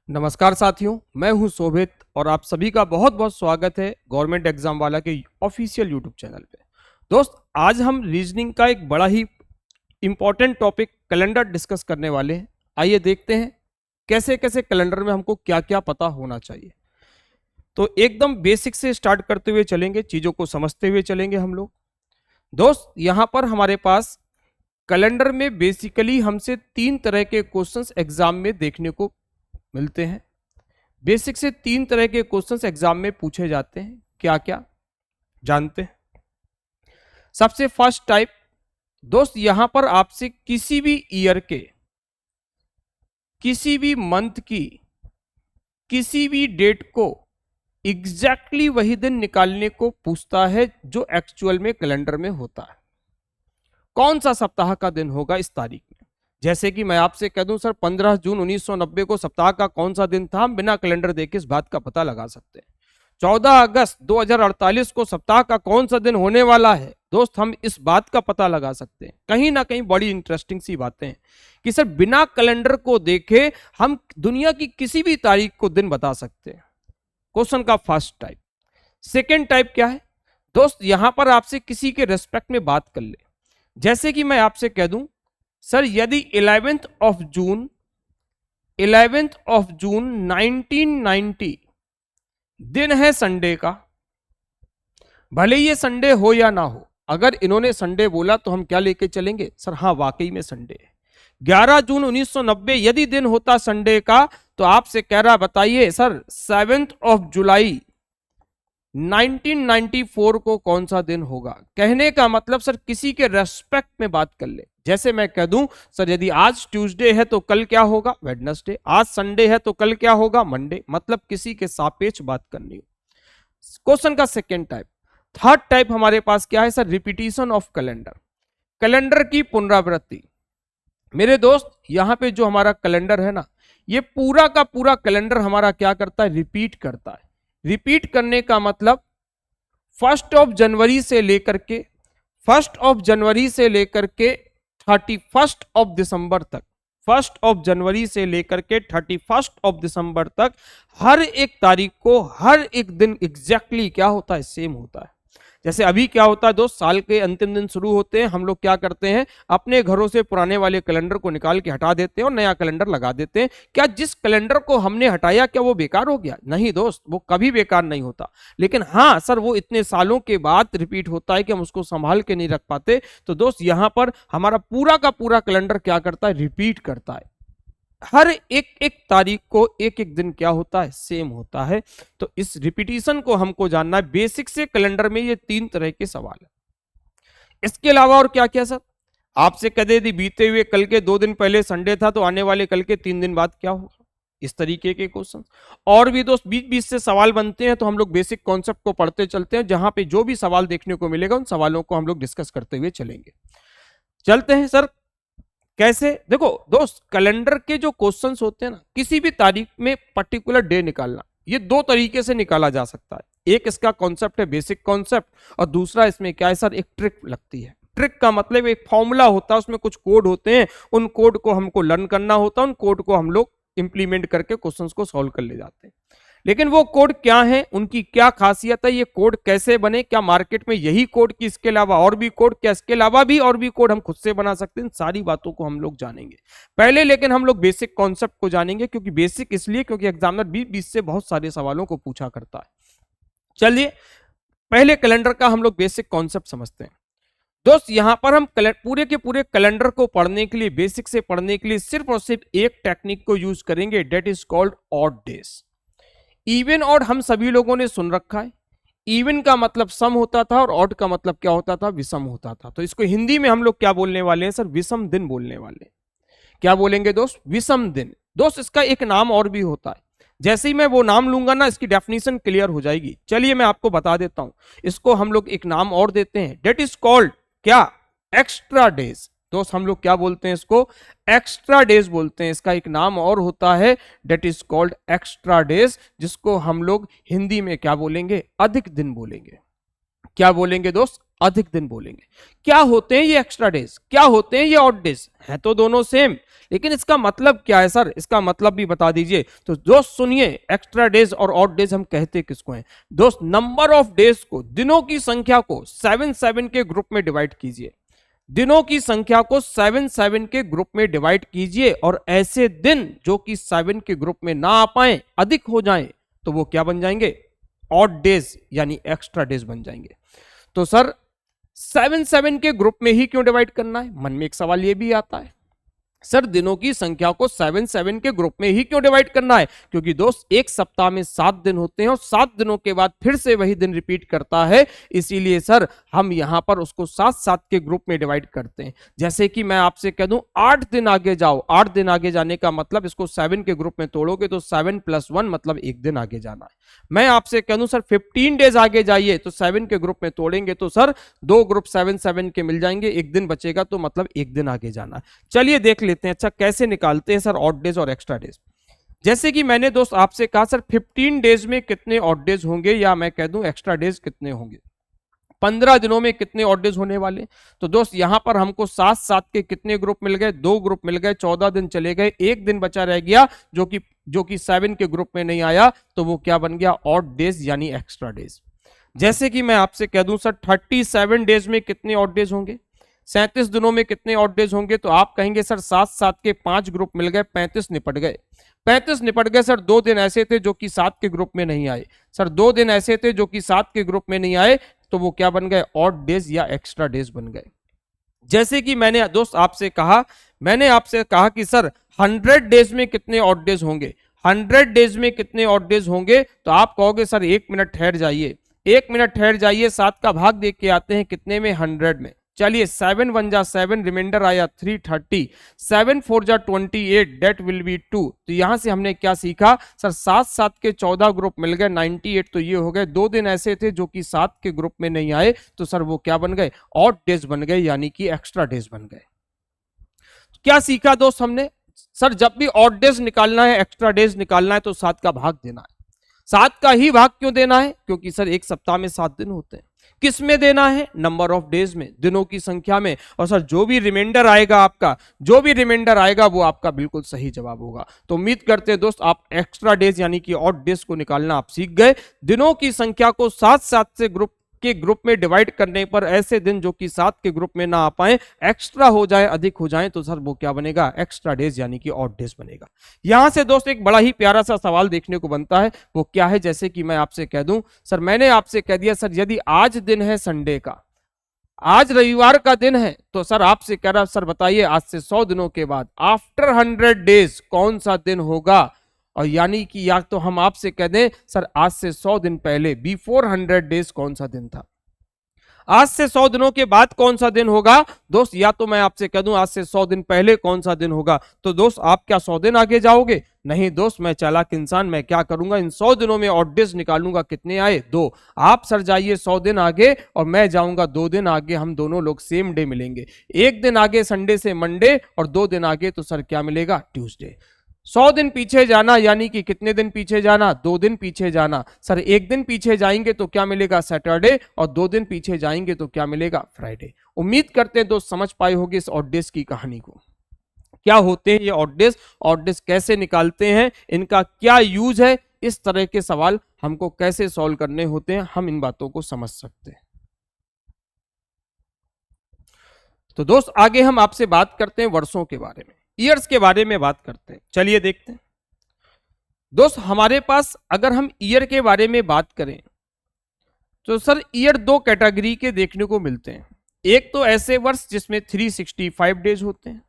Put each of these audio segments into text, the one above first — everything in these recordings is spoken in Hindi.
नमस्कार साथियों, मैं हूं शोभित और आप सभी का बहुत बहुत स्वागत है गवर्नमेंट एग्जाम वाला के ऑफिशियल यूट्यूब चैनल पे। दोस्त, आज हम रीजनिंग का एक बड़ा ही इंपॉर्टेंट टॉपिक कैलेंडर डिस्कस करने वाले हैं। आइए देखते हैं कैसे कैसे कैलेंडर में हमको क्या क्या पता होना चाहिए। तो एकदम बेसिक से स्टार्ट करते हुए चलेंगे, चीज़ों को समझते हुए चलेंगे हम लोग। दोस्त, यहाँ पर हमारे पास कैलेंडर में बेसिकली हमसे 3 तरह के क्वेश्चंस एग्जाम में देखने को मिलते हैं। बेसिक से 3 तरह के क्वेश्चंस एग्जाम में पूछे जाते हैं। क्या क्या जानते हैं? सबसे फर्स्ट टाइप, दोस्त, यहां पर आपसे किसी भी ईयर के, किसी भी मंथ की, किसी भी डेट को एग्जैक्टली वही दिन निकालने को पूछता है जो एक्चुअल में कैलेंडर में होता है। कौन सा सप्ताह का दिन होगा इस तारीख में? जैसे कि मैं आपसे कह दूं, सर 15 जून 1990 को सप्ताह का कौन सा दिन था, हम बिना कैलेंडर देखे इस बात का पता लगा सकते हैं। 14 अगस्त 2048 को सप्ताह का कौन सा दिन होने वाला है, दोस्त, हम इस बात का पता लगा सकते हैं। कहीं ना कहीं बड़ी इंटरेस्टिंग सी बातें हैं कि सर बिना कैलेंडर को देखे हम दुनिया की किसी भी तारीख को दिन बता सकते हैं। क्वेश्चन का फर्स्ट टाइप। सेकेंड टाइप क्या है? दोस्त, यहां पर आपसे किसी के रेस्पेक्ट में बात कर ले। जैसे कि मैं आपसे कह दूं, सर यदि 11th ऑफ जून 1990 दिन है संडे का, भले ये संडे हो या ना हो, अगर इन्होंने संडे बोला तो हम क्या लेके चलेंगे? सर हाँ, वाकई में संडे है। 11 जून 1990 यदि दिन होता संडे का, तो आपसे कह रहा बताइए सर 7th ऑफ जुलाई 1994 को कौन सा दिन होगा। कहने का मतलब सर किसी के रेस्पेक्ट में बात कर ले। जैसे मैं कह दूं, सर यदि आज ट्यूसडे है तो कल क्या होगा? वेडनेसडे। आज संडे है तो कल क्या होगा? मंडे। मतलब किसी के सापेक्ष बात करनी हो। क्वेश्चन का सेकेंड टाइप। थर्ड टाइप हमारे पास क्या है sir? Repetition of calendar, calendar की पुनरावृत्ति। मेरे दोस्त, यहां पे जो हमारा कैलेंडर है ना, ये पूरा का पूरा कैलेंडर हमारा क्या करता है? रिपीट करता है। रिपीट करने का मतलब 1 जनवरी से लेकर के 31 दिसंबर तक, 1 जनवरी से लेकर के 31 दिसंबर तक हर एक तारीख को, हर एक दिन एग्जैक्टली क्या होता है? सेम होता है। जैसे अभी क्या होता है दोस्त, साल के अंतिम दिन शुरू होते हैं, हम लोग क्या करते हैं? अपने घरों से पुराने वाले कैलेंडर को निकाल के हटा देते हैं और नया कैलेंडर लगा देते हैं। क्या जिस कैलेंडर को हमने हटाया क्या वो बेकार हो गया? नहीं दोस्त, वो कभी बेकार नहीं होता। लेकिन हाँ सर, वो इतने सालों के बाद रिपीट होता है कि हम उसको संभाल के नहीं रख पाते। तो दोस्त, यहां पर हमारा पूरा का पूरा कैलेंडर क्या करता है? रिपीट करता है। हर एक एक तारीख को एक एक दिन क्या होता है? सेम होता है। तो इस रिपीटिशन को हमको जानना है। बेसिक से कैलेंडर में ये 3 तरह के सवाल है। इसके अलावा और क्या क्या सर? आपसे कह दे दी बीते हुए कल के 2 दिन पहले संडे था, तो आने वाले कल के 3 दिन बाद क्या होगा? इस तरीके के क्वेश्चन और भी दोस्त बीच बीच से सवाल बनते हैं। तो हम लोग बेसिक कॉन्सेप्ट को पढ़ते चलते हैं, जहां पे जो भी सवाल देखने को मिलेगा उन सवालों को हम लोग डिस्कस करते हुए चलेंगे। चलते हैं सर। कैसे? देखो दोस्त, कैलेंडर के जो क्वेश्चंस होते हैं ना, किसी भी तारीख में पर्टिकुलर डे निकालना, ये 2 तरीके से निकाला जा सकता है। एक इसका कॉन्सेप्ट है बेसिक कॉन्सेप्ट, और दूसरा इसमें क्या है सर? एक ट्रिक लगती है। ट्रिक का मतलब एक फॉर्मूला होता है, उसमें कुछ कोड होते हैं, उन कोड को हमको लर्न करना होता है, उन कोड को हम लोग इंप्लीमेंट करके क्वेश्चंस को सॉल्व कर ले जाते हैं। लेकिन वो कोड क्या है, उनकी क्या खासियत है, ये कोड कैसे बने, क्या मार्केट में यही कोड की इसके अलावा और भी कोड, क्या इसके अलावा भी और भी कोड हम खुद से बना सकते हैं, सारी बातों को हम लोग जानेंगे पहले। लेकिन हम लोग बेसिक कॉन्सेप्ट को जानेंगे, क्योंकि बेसिक इसलिए क्योंकि एग्जामिनर बीच बीच से बहुत सारे सवालों को पूछा करता है। चलिए पहले कैलेंडर का हम लोग बेसिक कॉन्सेप्ट समझते हैं। दोस्त, यहां पर हम पूरे के पूरे कैलेंडर को पढ़ने के लिए, बेसिक से पढ़ने के लिए सिर्फ और सिर्फ एक टेक्निक को यूज करेंगे, that is called odd days. Even odd हम सभी लोगों ने सुन रखा है। इवन का मतलब सम होता था और ऑड का मतलब क्या होता था? विषम होता था। तो इसको हिंदी में हम लोग क्या बोलने वाले हैं सर? विषम दिन बोलने वाले हैं। क्या बोलेंगे दोस्त? विषम दिन। दोस्त, इसका एक नाम और भी होता है। जैसे ही मैं वो नाम लूंगा ना, इसकी डेफिनेशन क्लियर हो जाएगी। चलिए मैं आपको बता देता हूं। इसको हम लोग एक नाम और देते हैं, डेट इज कॉल्ड क्या? Extra days. दोस्त, हम लोग क्या बोलते हैं इसको? एक्स्ट्रा डेज बोलते हैं। इसका एक नाम और होता है, that is called extra days, जिसको हम लोग हिंदी में क्या बोलेंगे? अधिक दिन बोलेंगे। क्या बोलेंगे दोस्त? अधिक दिन बोलेंगे। क्या होते हैं ये एक्स्ट्रा डेज, क्या होते हैं ये ऑड डेज? है तो दोनों सेम, लेकिन इसका मतलब क्या है सर, इसका मतलब भी बता दीजिए। तो दोस्त सुनिए, एक्स्ट्रा डेज और ऑड डेज हम कहते किसको हैं दोस्त? नंबर ऑफ डेज को, दिनों की संख्या को 7 के ग्रुप में डिवाइड कीजिए। दिनों की संख्या को 7 के ग्रुप में डिवाइड कीजिए, और ऐसे दिन जो कि 7 के ग्रुप में ना आ पाए, अधिक हो जाएं, तो वो क्या बन जाएंगे? ऑड डेज यानी एक्स्ट्रा डेज बन जाएंगे। तो सर 7 के ग्रुप में ही क्यों डिवाइड करना है? मन में एक सवाल ये भी आता है, सर दिनों की संख्या को 7 के ग्रुप में ही क्यों डिवाइड करना है? क्योंकि दोस्त एक सप्ताह में 7 दिन होते हैं और 7 दिनों के बाद फिर से वही दिन रिपीट करता है, इसीलिए सर हम यहां पर उसको 7 के ग्रुप में डिवाइड करते हैं। जैसे कि मैं आपसे कह दूं 8 दिन आगे जाओ, 8 दिन आगे जाने का मतलब इसको 7 के ग्रुप में तोड़ोगे तो 7 + 1 मतलब 1 दिन आगे जाना है। मैं आपसे कह दूं सर 15 डेज आगे जाइए, तो 7 के ग्रुप में तोड़ेंगे तो सर 2 ग्रुप 7 के मिल जाएंगे, 1 दिन बचेगा, तो मतलब 1 दिन आगे जाना है। चलिए देख लेते हैं अच्छा कैसे निकालते हैं सर ऑड डेज और एक्स्ट्रा डेज। जैसे कि मैंने दोस्त आपसे कहा सर 15 डेज में कितने ऑड डेज होंगे, या मैं कह दूं एक्स्ट्रा डेज कितने होंगे। 15 दिनों में कितने ऑड डेज होने वाले? तो दोस्त यहां पर हमको 7 के कितने ग्रुप मिल गए? 2 ग्रुप मिल गए, 14 दिन चले गए, 1 दिन बचा रह गया जो कि 7 के ग्रुप में नहीं आया, तो वो क्या बन गया? ऑड डेज यानी एक्स्ट्रा डेज। जैसे कि मैं आपसे कह दूं सर 37 डेज में कितने ऑड डेज होंगे? 37 दिनों में कितने ऑड डेज होंगे? तो आप कहेंगे सर 7 के 5 ग्रुप मिल गए, 35 निपट गए। 35 निपट गए सर, 2 दिन ऐसे थे जो कि 7 के ग्रुप में नहीं आए। सर 2 दिन ऐसे थे जो कि 7 के ग्रुप में नहीं आए, तो वो क्या बन गए? ऑड डेज या एक्स्ट्रा डेज बन गए। जैसे कि मैंने दोस्त आपसे कहा कि सर 100 डेज में कितने ऑड डेज होंगे? 100 डेज में कितने ऑड डेज होंगे? तो आप कहोगे सर 1 मिनट ठहर जाइए, 1 मिनट ठहर जाइए, 7 का भाग देख के आते हैं कितने में? 100 में। चलिए 7 1 जा 7, रिमाइंडर आया 330, 7 4 जा 28, डेट विल बी 2। तो यहां से हमने क्या सीखा सर? 7 के 14 ग्रुप मिल गए, 98, तो ये हो गए। 2 दिन ऐसे थे जो कि 7 के ग्रुप में नहीं आए, तो सर वो क्या बन गए? ऑड डेज बन गए, यानी कि एक्स्ट्रा डेज बन गए। क्या सीखा दोस्त हमने? सर जब भी ऑड डेज निकालना है, एक्स्ट्रा डेज निकालना है, तो 7 का भाग देना है। 7 का ही भाग क्यों देना है? क्योंकि सर एक सप्ताह में 7 दिन होते हैं। किस में देना है? नंबर ऑफ डेज में, दिनों की संख्या में। और सर जो भी रिमाइंडर आएगा वो आपका बिल्कुल सही जवाब होगा। तो उम्मीद करते हैं दोस्त आप एक्स्ट्रा डेज यानी कि ऑड डेज को निकालना आप सीख गए। दिनों की संख्या को 7 से ग्रुप में डिवाइड करने पर ऐसे दिन जो कि 7 के ग्रुप में ना आ पाए, एक्स्ट्रा हो जाए, अधिक हो जाए, तो सर वो क्या बनेगा? एक्स्ट्रा डेज यानी कि ऑड डेज बनेगा। यहां से दोस्त एक बड़ा ही प्यारा सा सवाल देखने को बनता है, वो क्या है? जैसे कि मैं आपसे कह दूं सर, मैंने आपसे कह दिया सर यदि आज दिन है संडे का, आज रविवार का दिन है, तो सर आपसे कह रहा सर बताइए आज से 100 दिनों के बाद आफ्टर 100 डेज कौन सा दिन होगा? और यानी कि या तो हम आपसे कह दें सर आज से 100 दिन पहले, बिफोर 100 डेज कौन सा दिन था? आज से 100 दिनों के बाद कौन सा दिन होगा दोस्त? या तो मैं आपसे कह दूं आज से 100 दिन पहले कौन सा दिन होगा, तो दोस्त आप क्या 100 दिन आगे जाओगे? नहीं दोस्त, मैं चालाक इंसान, मैं क्या करूंगा? इन 100 दिनों में ऑड डेज निकालूंगा, कितने आए? 2। आप सर जाइए 100 दिन आगे और मैं जाऊंगा 2 दिन आगे, हम दोनों लोग सेम डे मिलेंगे। 1 दिन आगे संडे से मंडे, और 2 दिन आगे तो सर क्या मिलेगा? ट्यूसडे। 100 दिन पीछे जाना यानी कि कितने दिन पीछे जाना? 2 दिन पीछे जाना। सर 1 दिन पीछे जाएंगे तो क्या मिलेगा? सैटरडे, और 2 दिन पीछे जाएंगे तो क्या मिलेगा? फ्राइडे। उम्मीद करते हैं दोस्त समझ पाए होंगे इस ऑड डेज की कहानी को। क्या होते हैं ये ऑड डेज कैसे निकालते हैं, इनका क्या यूज है, इस तरह के सवाल हमको कैसे सॉल्व करने होते हैं, हम इन बातों को समझ सकते हैं। तो दोस्त आगे हम आपसे बात करते हैं वर्षों के बारे में, ईयर्स के बारे में बात करते हैं। चलिए देखते हैं दोस्त, हमारे पास अगर हम ईयर के बारे में बात करें तो सर ईयर 2 कैटेगरी के देखने को मिलते हैं। एक तो ऐसे वर्ष जिसमें 365 डेज होते हैं,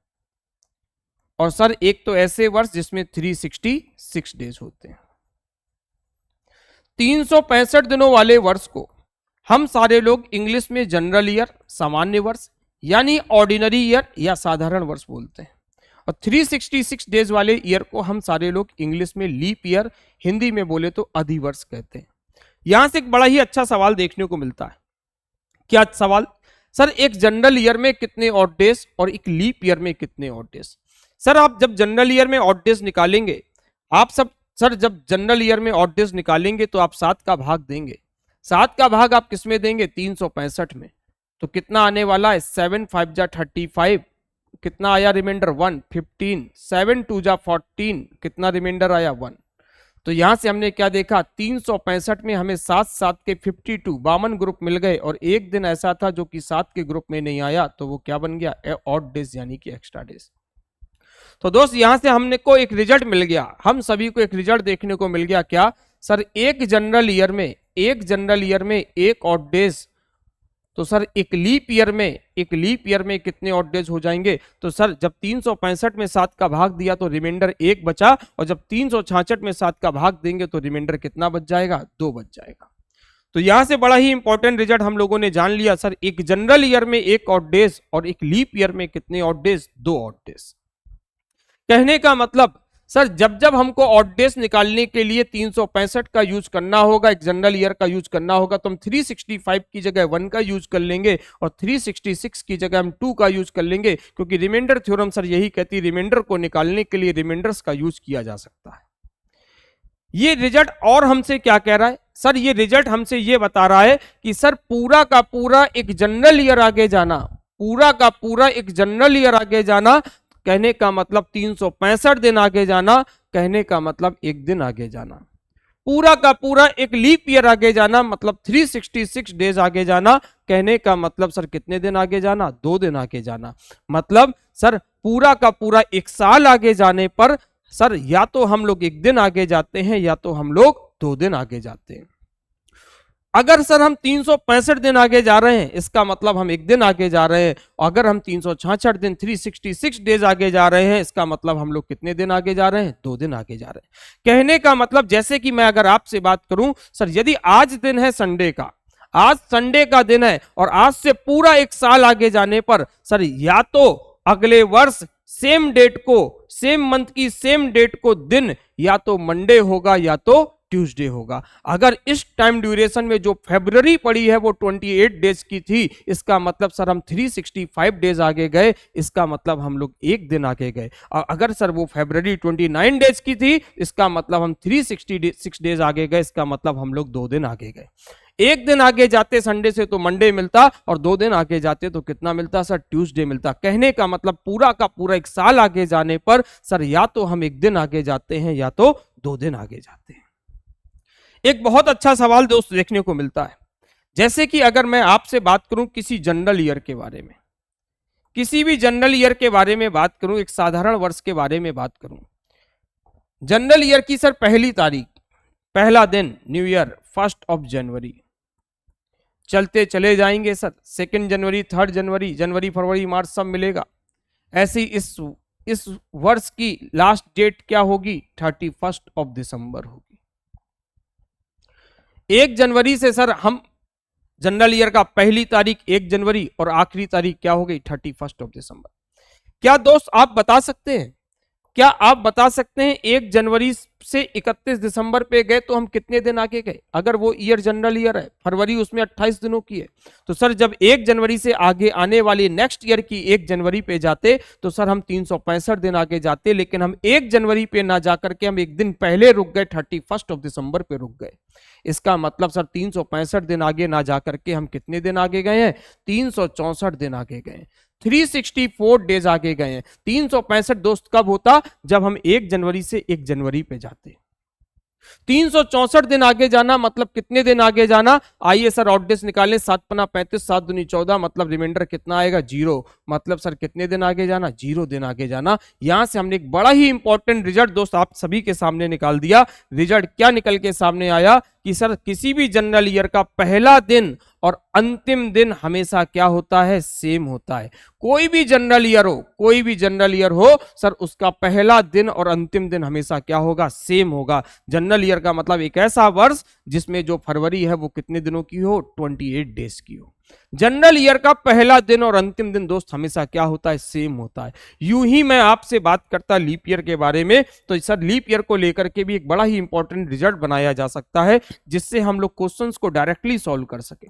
और सर एक तो ऐसे वर्ष जिसमें 366 डेज होते हैं। 365 दिनों वाले वर्ष को हम सारे लोग इंग्लिश में जनरल ईयर, सामान्य वर्ष यानी ऑर्डिनरी ईयर या साधारण वर्ष बोलते हैं, और 366 डेज वाले ईयर को हम सारे लोग इंग्लिश में लीप ईयर, हिंदी में बोले तो अधिवर्ष कहते हैं। यहां से एक बड़ा ही अच्छा सवाल देखने को मिलता है। क्या सवाल? सर एक जनरल ईयर में कितने ऑड डेज और एक लीप ईयर में कितने ऑड डेज? सर आप जब जनरल ईयर में ऑड डेज निकालेंगे, जब जनरल ईयर में ऑड डेज निकालेंगे तो आप 7 का भाग देंगे। 7 का भाग आप किस में देंगे? 365 में। तो कितना आने वाला है 7 5 जा 35, कितना आया रिमाइंडर 1 15, 7 2 जा 14, कितना रिमाइंडर आया 1। तो यहां से हमने क्या देखा 365 में हमें 7 7 के 52 52 ग्रुप मिल गए और एक दिन ऐसा था जो कि 7 के ग्रुप में नहीं आया, तो वो क्या बन गया ऑड डेज यानी कि एक्स्ट्रा डेज। तो दोस्त यहां से हमने को एक रिजल्ट मिल गया, हम सभी को एक रिजल्ट देखने को मिल गया क्या सर, एक जनरल ईयर में एक ऑड डेज, तो सर एक लीप ईयर में कितने ऑड डेज हो जाएंगे। तो सर जब 365 में 7 का भाग दिया तो रिमाइंडर 1 बचा, और जब 366 में 7 का भाग देंगे तो रिमाइंडर कितना बच जाएगा 2 बच जाएगा। तो यहां से बड़ा ही इंपॉर्टेंट रिजल्ट हम लोगों ने जान लिया, सर एक जनरल ईयर में एक ऑड डेज और एक लीप ईयर में कितने ऑड डेज 2 ऑड डेज। कहने का मतलब सर जब जब हमको ऑड डेज निकालने के लिए 365 का यूज करना होगा, एक जनरल ईयर का यूज करना होगा, तो हम 365 की जगह 1 का यूज कर लेंगे और 366 की जगह हम 2 का यूज कर लेंगे, क्योंकि रिमाइंडर थ्योरम सर यही कहती है रिमाइंडर को निकालने के लिए रिमाइंडर्स का यूज किया जा सकता है। ये रिजल्ट और हमसे क्या कह रहा है सर, ये रिजल्ट हमसे ये बता रहा है कि सर पूरा का पूरा एक जनरल ईयर आगे जाना, पूरा का पूरा एक जनरल ईयर आगे जाना, कहने का मतलब 365 दिन आगे जाना, कहने का मतलब एक दिन आगे जाना, पूरा का पूरा एक लीप ईयर आगे जाना मतलब 366 डेज आगे जाना, कहने का मतलब सर कितने दिन आगे जाना 2 दिन आगे जाना। मतलब सर पूरा का पूरा एक साल आगे जाने पर सर या तो हम लोग एक दिन आगे जाते हैं या तो हम लोग 2 दिन आगे जाते हैं। अगर सर हम 365 दिन आगे जा रहे हैं इसका मतलब हम एक दिन आगे जा रहे हैं, अगर हम 366 दिन 366 डेज आगे जा रहे हैं इसका मतलब हम लोग कितने दिन आगे जा रहे हैं 2 दिन आगे जा रहे हैं। कहने का मतलब जैसे कि मैं अगर आपसे बात करूं सर, यदि आज दिन है संडे का, आज संडे का दिन है और आज से पूरा एक साल आगे जाने पर सर या तो अगले वर्ष सेम डेट को, सेम मंथ की सेम डेट को दिन या तो मंडे होगा या तो ट्यूसडे होगा। अगर इस टाइम ड्यूरेशन में जो फरवरी पड़ी है वो 28 डेज की थी, इसका मतलब सर हम 365 डेज आगे गए, इसका मतलब हम लोग एक दिन आगे गए। और अगर सर वो फरवरी 29 डेज की थी, इसका मतलब हम 366 डेज आगे गए, इसका मतलब हम लोग 2 दिन आगे गए। एक दिन आगे जाते संडे से तो मंडे मिलता, और 2 दिन आगे जाते तो कितना मिलता सर ट्यूसडे मिलता। कहने का मतलब पूरा का पूरा एक साल आगे जाने पर सर या तो हम एक दिन आगे जाते हैं या तो 2 दिन आगे जाते हैं। एक बहुत अच्छा सवाल दोस्त देखने को मिलता है, जैसे कि अगर मैं आपसे बात करूं किसी जनरल ईयर के बारे में, किसी भी जनरल ईयर के बारे में बात करूं, एक साधारण वर्ष के बारे में बात करूं, जनरल ईयर की सर पहली तारीख, पहला दिन न्यू ईयर 1 जनवरी, चलते चले जाएंगे सर 2 जनवरी 3 जनवरी, जनवरी फरवरी मार्च सब मिलेगा। ऐसी इस वर्ष की लास्ट डेट क्या होगी 31 दिसंबर होगी। 1 जनवरी से सर हम जनरल ईयर का पहली तारीख 1 जनवरी और आखिरी तारीख क्या हो गई 31 दिसंबर। क्या दोस्त आप बता सकते हैं, क्या आप बता सकते हैं 1 जनवरी से 31 दिसंबर पे गए तो हम कितने दिन आगे गए? अगर वो ईयर जनरल ईयर है, फरवरी उसमें 28 दिनों की है, तो सर जब 1 जनवरी से आगे आने वाली नेक्स्ट ईयर की 1 जनवरी पे जाते तो सर हम 365 दिन आगे जाते, लेकिन हम 1 जनवरी पे ना जाकर के हम एक दिन पहले रुक गए, 31 दिसंबर पे रुक गए। इसका मतलब सर 365 दिन आगे ना जाकर के हम कितने दिन आगे गए हैं 364 दिन आगे गए, 364 डेज आगे गए हैं। 365 दोस्त कब होता, जब हम 1 जनवरी से 1 जनवरी पे जाते। 364 दिन आगे जाना मतलब कितने दिन आगे जाना, आइए सर ऑड डेज निकालें, 7 पना 35, 7 दूनी 14, मतलब रिमाइंडर कितना आएगा 0, मतलब सर कितने दिन आगे जाना 0 दिन आगे जाना। यहां से हमने एक बड़ा ही इंपॉर्टेंट रिजल्ट दोस्त आप सभी के सामने निकाल दिया। रिजल्ट क्या निकल के सामने आया कि सर किसी भी जनरल ईयर का पहला दिन और अंतिम दिन हमेशा क्या होता है सेम होता है। कोई भी जनरल ईयर हो, कोई भी जनरल ईयर हो सर, उसका पहला दिन और अंतिम दिन हमेशा क्या होगा सेम होगा। जनरल ईयर का मतलब एक ऐसा वर्ष जिसमें जो फरवरी है वो कितने दिनों की हो 28 डेज की हो। जनरल ईयर का पहला दिन और अंतिम दिन दोस्त हमेशा क्या होता है सेम होता है। यूं ही मैं आपसे बात करता लीप ईयर के बारे में, तो सर लीप ईयर को लेकर के भी एक बड़ा ही इंपॉर्टेंट रिजल्ट बनाया जा सकता है, जिससे हम लोग क्वेश्चंस को डायरेक्टली सॉल्व कर सके।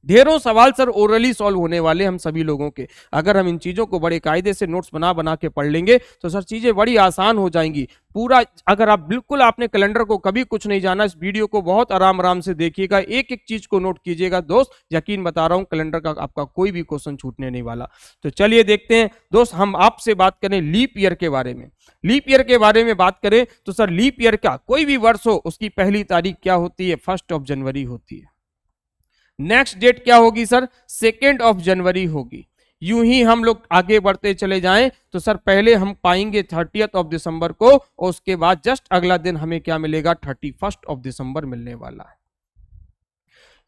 ढेरों सवाल सर ओरली सॉल्व होने वाले हम सभी लोगों के। अगर हम इन चीजों को बड़े कायदे से नोट्स बना बना के पढ़ लेंगे तो सर चीजें बड़ी आसान हो जाएंगी। पूरा अगर आप बिल्कुल आपने कैलेंडर को कभी कुछ नहीं जाना, इस वीडियो को बहुत आराम आराम से देखिएगा, एक एक चीज को नोट कीजिएगा दोस्त, यकीन बता रहा हूं कैलेंडर का आपका कोई भी क्वेश्चन छूटने नहीं वाला। तो चलिए देखते हैं दोस्त, हम आपसे बात करें लीप ईयर के बारे में। लीप ईयर के बारे में बात करें तो सर लीप ईयर का कोई भी वर्ष हो उसकी पहली तारीख क्या होती है? 1 जनवरी होती है। नेक्स्ट डेट क्या होगी सर? 2 जनवरी होगी। यूं ही हम लोग आगे बढ़ते चले जाएं तो सर पहले हम पाएंगे 30 दिसंबर को, और उसके बाद जस्ट अगला दिन हमें क्या मिलेगा? 31 दिसंबर मिलने वाला है।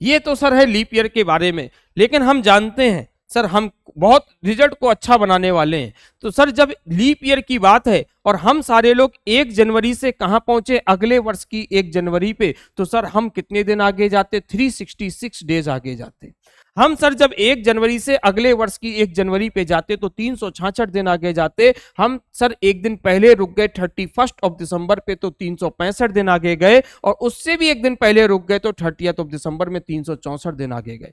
ये तो सर है लीप ईयर के बारे में। लेकिन हम जानते हैं सर, हम बहुत रिजल्ट को अच्छा बनाने वाले हैं, तो सर जब लीप ईयर की बात है और हम सारे लोग 1 जनवरी से कहां पहुंचे? अगले वर्ष की 1 जनवरी पे, तो सर हम कितने दिन आगे जाते? 366 डेज आगे जाते। हम सर जब 1 जनवरी से अगले वर्ष की 1 जनवरी पे जाते तो 366 दिन आगे जाते। हम सर एक दिन पहले रुक गए 31 दिसंबर पे, तो 365 दिन आगे गए, और उससे भी एक दिन पहले रुक गए तो 30 दिसंबर में 364 दिन आगे गए।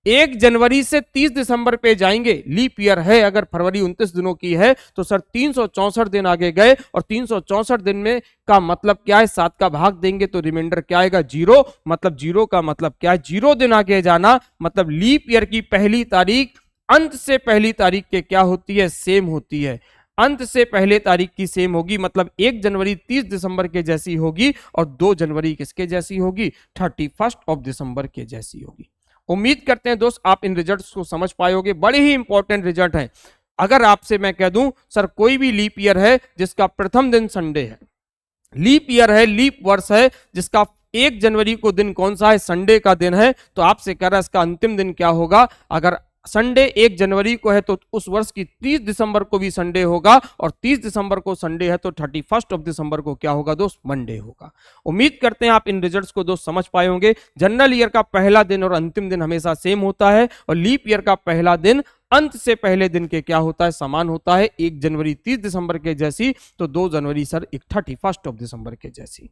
1 जनवरी से 30 दिसंबर पे जाएंगे, लीप ईयर है, अगर फरवरी 29 दिनों की है तो सर 364 दिन आगे गए, और 364 दिन में का मतलब क्या है? 7 का भाग देंगे तो रिमाइंडर क्या आएगा? 0। मतलब 0 का मतलब क्या है? 0 दिन आगे जाना। मतलब लीप ईयर की पहली तारीख अंत से पहली तारीख के क्या होती है? सेम होती है। अंत से पहले तारीख की सेम होगी, मतलब 1 जनवरी 30 दिसंबर के जैसी होगी, और 2 जनवरी किसके जैसी होगी? 31 दिसंबर के जैसी होगी। उम्मीद करते हैं दोस्त आप इन रिजल्ट्स को समझ पाओगे, बड़े ही इंपॉर्टेंट रिजल्ट हैं। अगर आपसे मैं कह दूं सर कोई भी लीप ईयर है जिसका प्रथम दिन संडे है, लीप ईयर है, लीप वर्ष है जिसका 1 जनवरी को दिन कौन सा है? संडे का दिन है, तो आपसे कह रहा है इसका अंतिम दिन क्या होगा? अगर संडे 1 जनवरी को है तो उस वर्ष की 30 दिसंबर को भी संडे होगा, और 30 दिसंबर को संडे है तो 31 दिसंबर को क्या होगा दोस्त? मंडे होगा। उम्मीद करते हैं आप इन रिजल्ट्स को दोस्त समझ पाए होंगे। जनरल ईयर का पहला दिन और अंतिम दिन हमेशा सेम होता है, और लीप ईयर का पहला दिन अंत से पहले दिन के क्या होता है? समान होता है। 1 जनवरी 30 दिसंबर के जैसी, तो 2 जनवरी सर 31 दिसंबर के जैसी।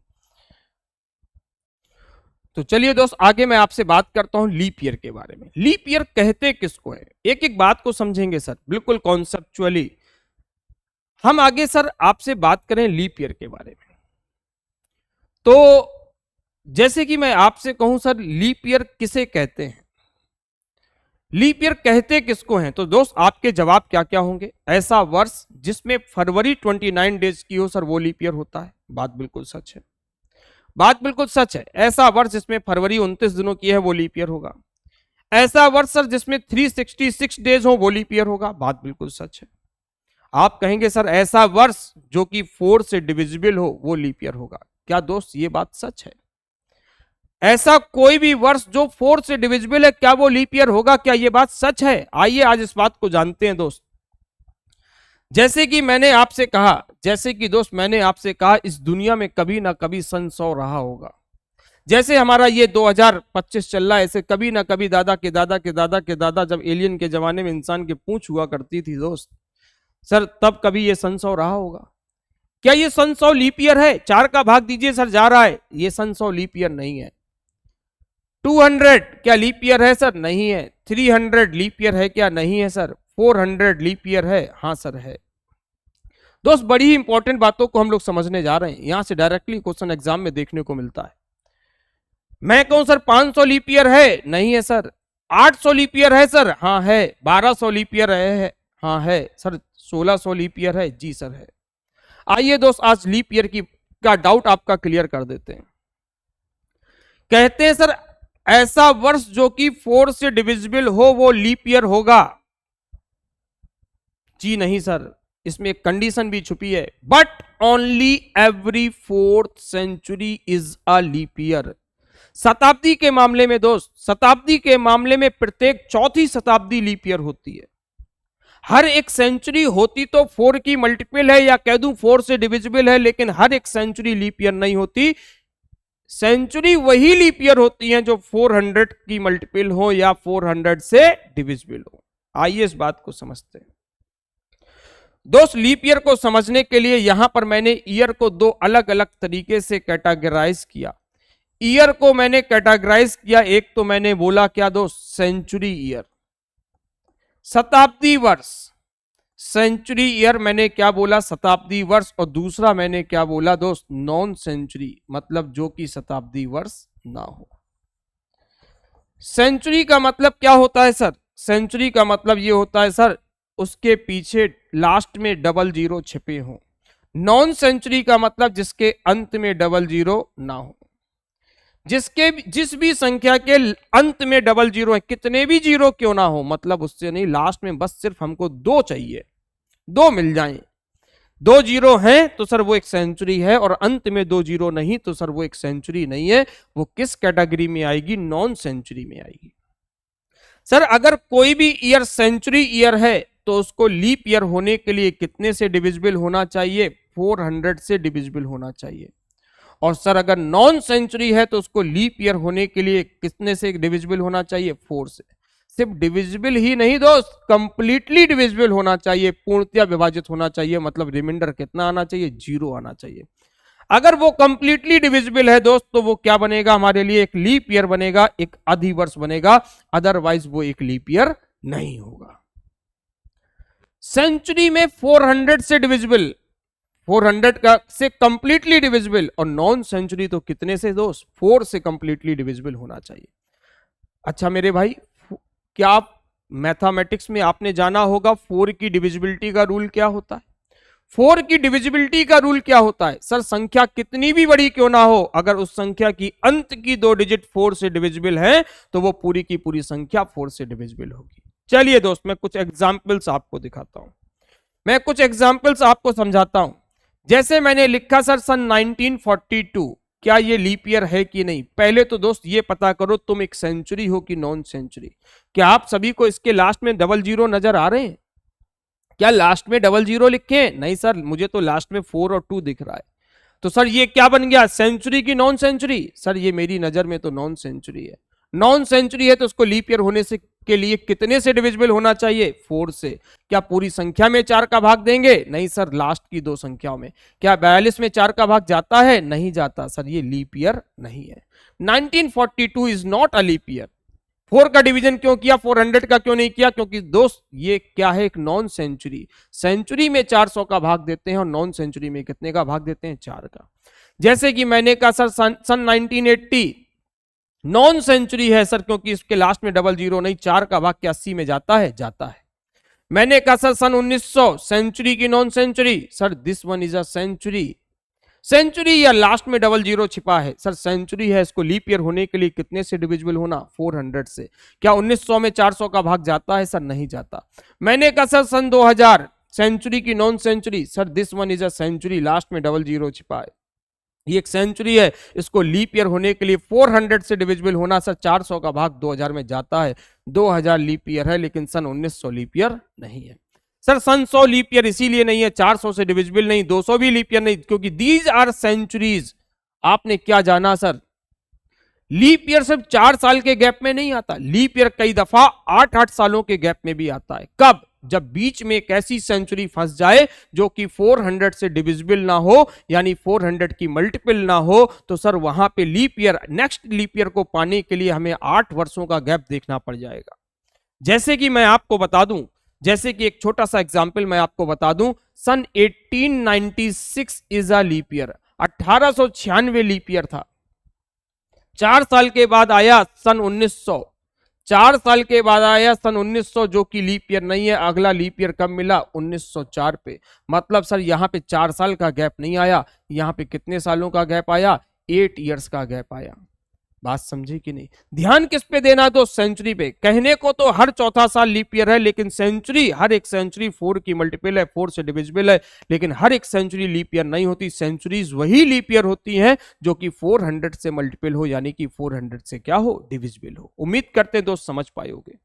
तो चलिए दोस्त आगे मैं आपसे बात करता हूं लीप ईयर के बारे में। लीप ईयर कहते किसको है? एक एक बात को समझेंगे सर, बिल्कुल कॉन्सेप्चुअली। हम आगे सर आपसे बात करें लीप ईयर के बारे में, तो जैसे कि मैं आपसे कहूं सर लीप ईयर किसे कहते हैं, लीप ईयर कहते किसको हैं, तो दोस्त आपके जवाब क्या क्या होंगे? ऐसा वर्ष जिसमें फरवरी 29 डेज की हो सर वो लीप ईयर होता है। बात बिल्कुल सच है, बात बिल्कुल सच है। ऐसा वर्ष जिसमें फरवरी 29 दिनों की है वो लीप ईयर होगा। ऐसा वर्ष सर जिसमें 366 डेज हो वो लीप ईयर होगा। बात बिल्कुल सच है। आप कहेंगे सर ऐसा वर्ष जो कि 4 से डिविजिबल हो वो लीप ईयर होगा। क्या दोस्त ये बात सच है? ऐसा कोई भी वर्ष जो 4 से डिविजिबल है, क्या वो लीप ईयर होगा? क्या ये बात सच है? आइए आज इस बात को जानते हैं दोस्त। जैसे कि मैंने आपसे कहा, जैसे कि दोस्त मैंने आपसे कहा, इस दुनिया में कभी ना कभी सन 100 रहा होगा। जैसे हमारा ये 2025 चल रहा है, ऐसे कभी ना कभी दादा के दादा के दादा के दादा, जब एलियन के जमाने में इंसान की पूंछ हुआ करती थी दोस्त सर, तब कभी ये सन 100 रहा होगा। क्या ये सन 100 लीप ईयर है? 4 का भाग दीजिए सर, जा रहा है। ये सन 100 लीप ईयर नहीं है। 200 क्या लीप ईयर है सर? नहीं है। 300 लीप ईयर है क्या? नहीं है सर। 400 लीप ईयर है? हाँ सर है। दोस्त बड़ी ही इंपॉर्टेंट बातों को हम लोग समझने जा रहे हैं, यहां से डायरेक्टली क्वेश्चन एग्जाम में देखने को मिलता है। मैं कहूं सर 500 लीप ईयर है? नहीं है सर। 800 लीप ईयर है सर? हाँ है। 1200 लीप ईयर है? हाँ है सर। 1600 लीप ईयर है? जी सर है। आइए दोस्त आज लीप ईयर की का डाउट आपका क्लियर कर देते हैं। कहते हैं सर ऐसा वर्ष जो कि 4 से डिविजिबल हो वो लीप ईयर होगा। जी नहीं सर, इसमें एक कंडीशन भी छुपी है। But only every 4th century is a leap year. शताब्दी के मामले में दोस्त, शताब्दी के मामले में प्रत्येक चौथी शताब्दी लीप ईयर होती है। हर एक सेंचुरी होती तो 4 की मल्टीपल है, या कह दूं 4 से डिविजिबल है, लेकिन हर एक सेंचुरी लीप ईयर नहीं होती। सेंचुरी वही लीप ईयर होती है जो 400 की मल्टीपल हो या 400 से डिविजिबल हो। आइए इस बात को समझते हैं दोस्त। लीप ईयर को समझने के लिए यहां पर मैंने ईयर को 2 अलग अलग तरीके से कैटेगराइज किया। ईयर को मैंने कैटेगराइज किया, एक तो मैंने बोला क्या दोस्त, सेंचुरी ईयर, शताब्दी वर्ष, सेंचुरी ईयर मैंने क्या बोला, शताब्दी वर्ष, और दूसरा मैंने क्या बोला दोस्त, नॉन सेंचुरी, मतलब जो कि शताब्दी वर्ष ना हो। सेंचुरी का मतलब क्या होता है सर, सेंचुरी का मतलब ये होता है सर उसके पीछे लास्ट में डबल जीरो छिपे हों। नॉन सेंचुरी का मतलब जिसके अंत में डबल जीरो ना हो। जिस भी संख्या के अंत में डबल जीरो है, कितने भी जीरो क्यों ना हो, मतलब उससे नहीं, लास्ट में बस सिर्फ हमको दो चाहिए, दो मिल जाएं। दो जीरो हैं तो सर वो एक सेंचुरी है, और अंत में दो जीरो नहीं तो सर वो एक सेंचुरी नहीं है। वो किस कैटेगरी में आएगी, नॉन सेंचुरी में आएगी। सर अगर कोई भी ईयर सेंचुरी ईयर है तो उसको लीप ईयर होने के लिए कितने से डिविजिबल होना चाहिए, 400 से डिविजिबल होना चाहिए। और सर अगर नॉन सेंचुरी है तो उसको लीप ईयर होने के लिए कितने से डिविजिबल होना चाहिए, 4 से। सिर्फ डिविजिबल ही नहीं दोस्त, कंप्लीटली डिविजिबल होना चाहिए, पूर्णतया विभाजित होना चाहिए, मतलब रिमाइंडर कितना आना चाहिए, 0 आना चाहिए। अगर वो कंप्लीटली डिविजिबल है दोस्त तो वो क्या बनेगा हमारे लिए, एक लीप ईयर बनेगा, एक अधिवर्ष बनेगा, अदरवाइज वो एक लीप ईयर नहीं होगा। सेंचुरी में 400 से डिविजिबल, 400 का से कंप्लीटली डिविजिबल, और नॉन सेंचुरी तो कितने से दोस्त, 4 से कंप्लीटली डिविजिबल होना चाहिए। अच्छा मेरे भाई, क्या आप मैथमेटिक्स में आपने जाना होगा 4 की डिविजिबिलिटी का रूल क्या होता है। 4 की डिविजिबिलिटी का रूल क्या होता है सर, संख्या कितनी भी बड़ी क्यों ना हो, अगर उस संख्या की अंत की 2 डिजिट 4 से डिविजिबल है तो वो पूरी की पूरी संख्या 4 से डिविजिबल होगी। चलिए दोस्त मैं कुछ एग्जाम्पल्स आपको दिखाता हूं, मैं कुछ एग्जाम्पल्स आपको समझाता हूं। जैसे मैंने लिखा सर सन 1942, क्या ये लीप ईयर है कि नहीं। पहले तो दोस्त ये पता करो तुम एक सेंचुरी हो कि नॉन सेंचुरी। क्या आप सभी को इसके लास्ट में डबल जीरो नजर आ रहे हैं, क्या लास्ट में डबल जीरो लिखे, नहीं सर मुझे तो लास्ट में 4 और 2 दिख रहा है। तो सर ये क्या बन गया, सेंचुरी की नॉन सेंचुरी। सर ये मेरी नजर में तो नॉन सेंचुरी है। नॉन सेंचुरी है तो उसको लीप ईयर होने से के लिए कितने से डिविजिबल होना चाहिए, 4 से। क्या पूरी संख्या में 4 का भाग देंगे, नहीं सर लास्ट की 2 संख्याओं में। क्या 42 में 4 का भाग जाता है, नहीं जाता, सर ये लीप ईयर नहीं है। 1942 is not a leap year. 4 का डिवीजन क्यों किया, 400 का क्यों नहीं किया, क्योंकि दोस्त ये क्या है, एक नॉन सेंचुरी। सेंचुरी में 400 का भाग देते हैं और नॉन सेंचुरी में कितने का भाग देते हैं, 4 का। जैसे कि मैंने कहा सर सन 1980 नॉन सेंचुरी है सर, क्योंकि इसके लास्ट में डबल जीरो नहीं, 4 का भाग क्या 80 में जाता है, जाता है। मैंने कहा सर सन 1900 सेंचुरी की non century, sir this one is a century. Century या लास्ट में डबल जीरो छिपा है, सर सेंचुरी है, इसको लीप ईयर होने के लिए कितने से डिविजिबल होना, 400 से। क्या 1900 में 400 का भाग जाता है, सर नहीं जाता। मैंने कहा सर सन 2000 सेंचुरी की non century, sir this one is a century, last में डबल जीरो छिपा है, ये एक सेंचुरी है, इसको लीप ईयर होने के लिए 400 से डिविजिबल होना, सर 400 का भाग 2000 में जाता है, 2000 लीप ईयर है, लेकिन सन 1900 लीप ईयर नहीं है। सर सन 100 लीप ईयर इसीलिए नहीं है, 400 से डिविजिबल नहीं, 200 भी लीप ईयर नहीं, क्योंकि दीज आर सेंचुरीज। आपने क्या जाना सर, लीप ईयर सिर्फ 4 साल के गैप में नहीं आता, लीप ईयर कई दफा 8-8 सालों के गैप में भी आता है। कब, जब बीच में एक ऐसी सेंचुरी फंस जाए जो कि 400 से डिविजिबल ना हो, यानी 400 की मल्टीपल ना हो, तो सर वहां पे leap year, next leap year को पाने के लिए हमें 8 वर्षों का गैप देखना पड़ जाएगा। जैसे कि मैं आपको बता दूं, जैसे कि एक छोटा सा एग्जाम्पल मैं आपको बता दूं, सन 1896 is a leap year, 1896 leap year था। 4 साल के बाद आया सन 1900, 4 साल के बाद आया सन 1900 जो कि लीप ईयर नहीं है। अगला लीप ईयर कब मिला, 1904 पे। मतलब सर यहां पे 4 साल का गैप नहीं आया, यहां पे कितने सालों का गैप आया, 8 इयर्स का गैप आया। बात समझी कि नहीं। ध्यान किस पे देना, तो सेंचुरी पे। कहने को तो हर चौथा साल लीप ईयर है, लेकिन सेंचुरी, हर एक सेंचुरी 4 की मल्टीपल है, 4 से डिविजिबल है, लेकिन हर एक सेंचुरी लीप ईयर नहीं होती। सेंचुरीज वही लीप ईयर होती हैं जो कि 400 से मल्टीपल हो, यानी कि 400 से क्या हो, डिविजिबल हो। उम्मीद करते दोस्त समझ पाओगे।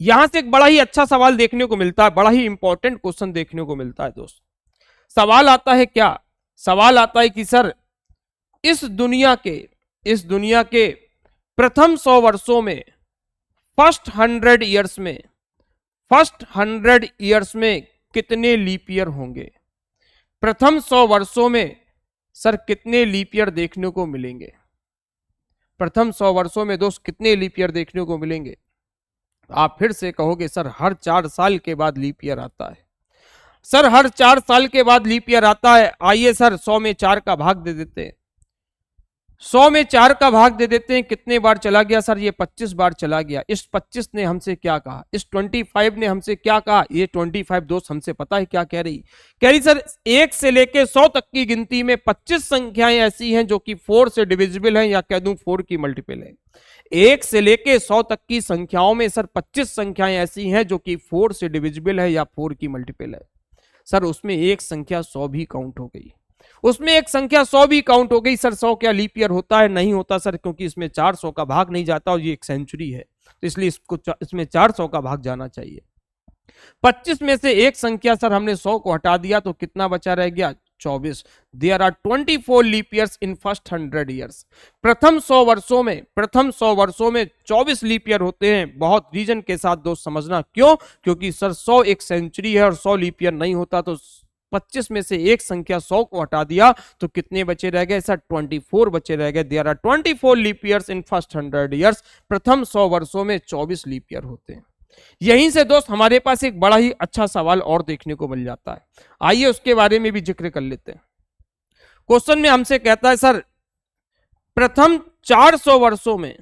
यहां से एक बड़ा ही अच्छा सवाल देखने को मिलता है, बड़ा ही इंपॉर्टेंट क्वेश्चन देखने को मिलता है दोस्त। सवाल आता है क्या, सवाल आता है कि सर इस दुनिया के प्रथम 100 वर्षों में, फर्स्ट 100 ईयर्स में, फर्स्ट 100 ईयर्स में कितने लीप ईयर होंगे। प्रथम 100 वर्षों में सर कितने लीप ईयर देखने को मिलेंगे? प्रथम 100 वर्षों में दोस्त कितने लीप ईयर देखने को मिलेंगे? आप फिर से कहोगे सर हर 4 साल के बाद लीप ईयर आता है। सर हर 4 साल के बाद लीप ईयर आता है। आइए सर 100 में 4 का भाग दे देते हैं। 100 में 4 का भाग दे देते हैं, कितने बार चला गया सर? ये 25 बार चला गया। इस 25 ने हमसे क्या कहा? इस 25 ने हमसे क्या कहा? ये 25 दोस्त हमसे पता है क्या कह रही? कह रही सर 1 से लेके 100 तक की गिनती में 25 संख्याएं ऐसी हैं जो कि 4 से डिविजिबल हैं, या कह दूं 4 की मल्टीपल है। 1 से लेके 100 तक की संख्याओं में सर 25 संख्याएं ऐसी हैं जो कि 4 से डिविजिबल है या 4 की मल्टीपल है। सर उसमें एक संख्या 100 भी काउंट हो गई, उसमें एक संख्या 100 भी काउंट हो गई। सर 100 क्या लीप ईयर होता है? नहीं होता सर, क्योंकि इसमें 400 का भाग नहीं जाता और ये एक सेंचुरी है, तो इसलिए इसमें 400 का भाग जाना चाहिए। 25 में से एक संख्या सर हमने 100 को हटा दिया तो कितना बचा रह गया? 24। There are 24 leap years in first 100 years. प्रथम 100 वर्षों में 24 लीप ईयर होते हैं। बहुत रीजन के साथ दोस्त समझना, क्यों? क्योंकि सर 100 एक सेंचुरी है और 100 लीप ईयर नहीं होता, तो 25 में से एक संख्या 100 को हटा दिया तो कितने बचे रह गए सर? 24 बचे रह गए। There are 24 leap years in first 100 years. प्रथम 100 वर्षों में 24 लीप ईयर होते हैं। यहीं से दोस्त हमारे पास एक बड़ा ही अच्छा सवाल और देखने को मिल जाता है। आइए उसके बारे में भी जिक्र कर लेते हैं। क्वेश्चन में हमसे कहता है सर प्रथम 400 वर्षों में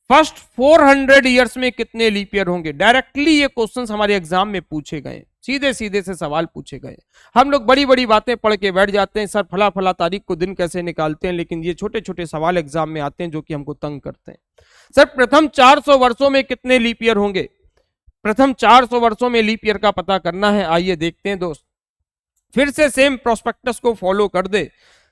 फर्स्ट 400 ईयर्स में कितने लीप ईयर होंगे? डायरेक्टली ये क्वेश्चंस हमारे एग्जाम में पूछे गए, सीधे सीधे से सवाल पूछे गए। हम लोग बड़ी बड़ी बातें पढ़ के बैठ जाते हैं, सर फला फला तारीख को दिन कैसे निकालते हैं, लेकिन ये छोटे छोटे सवाल एग्जाम में आते हैं जो कि हमको तंग करते हैं। सर प्रथम 400 वर्षों में कितने लीप ईयर होंगे? प्रथम 400 वर्षों में लीप ईयर का पता करना है। आइए देखते हैं दोस्त, फिर से सेम प्रोस्पेक्टस को फॉलो कर दे।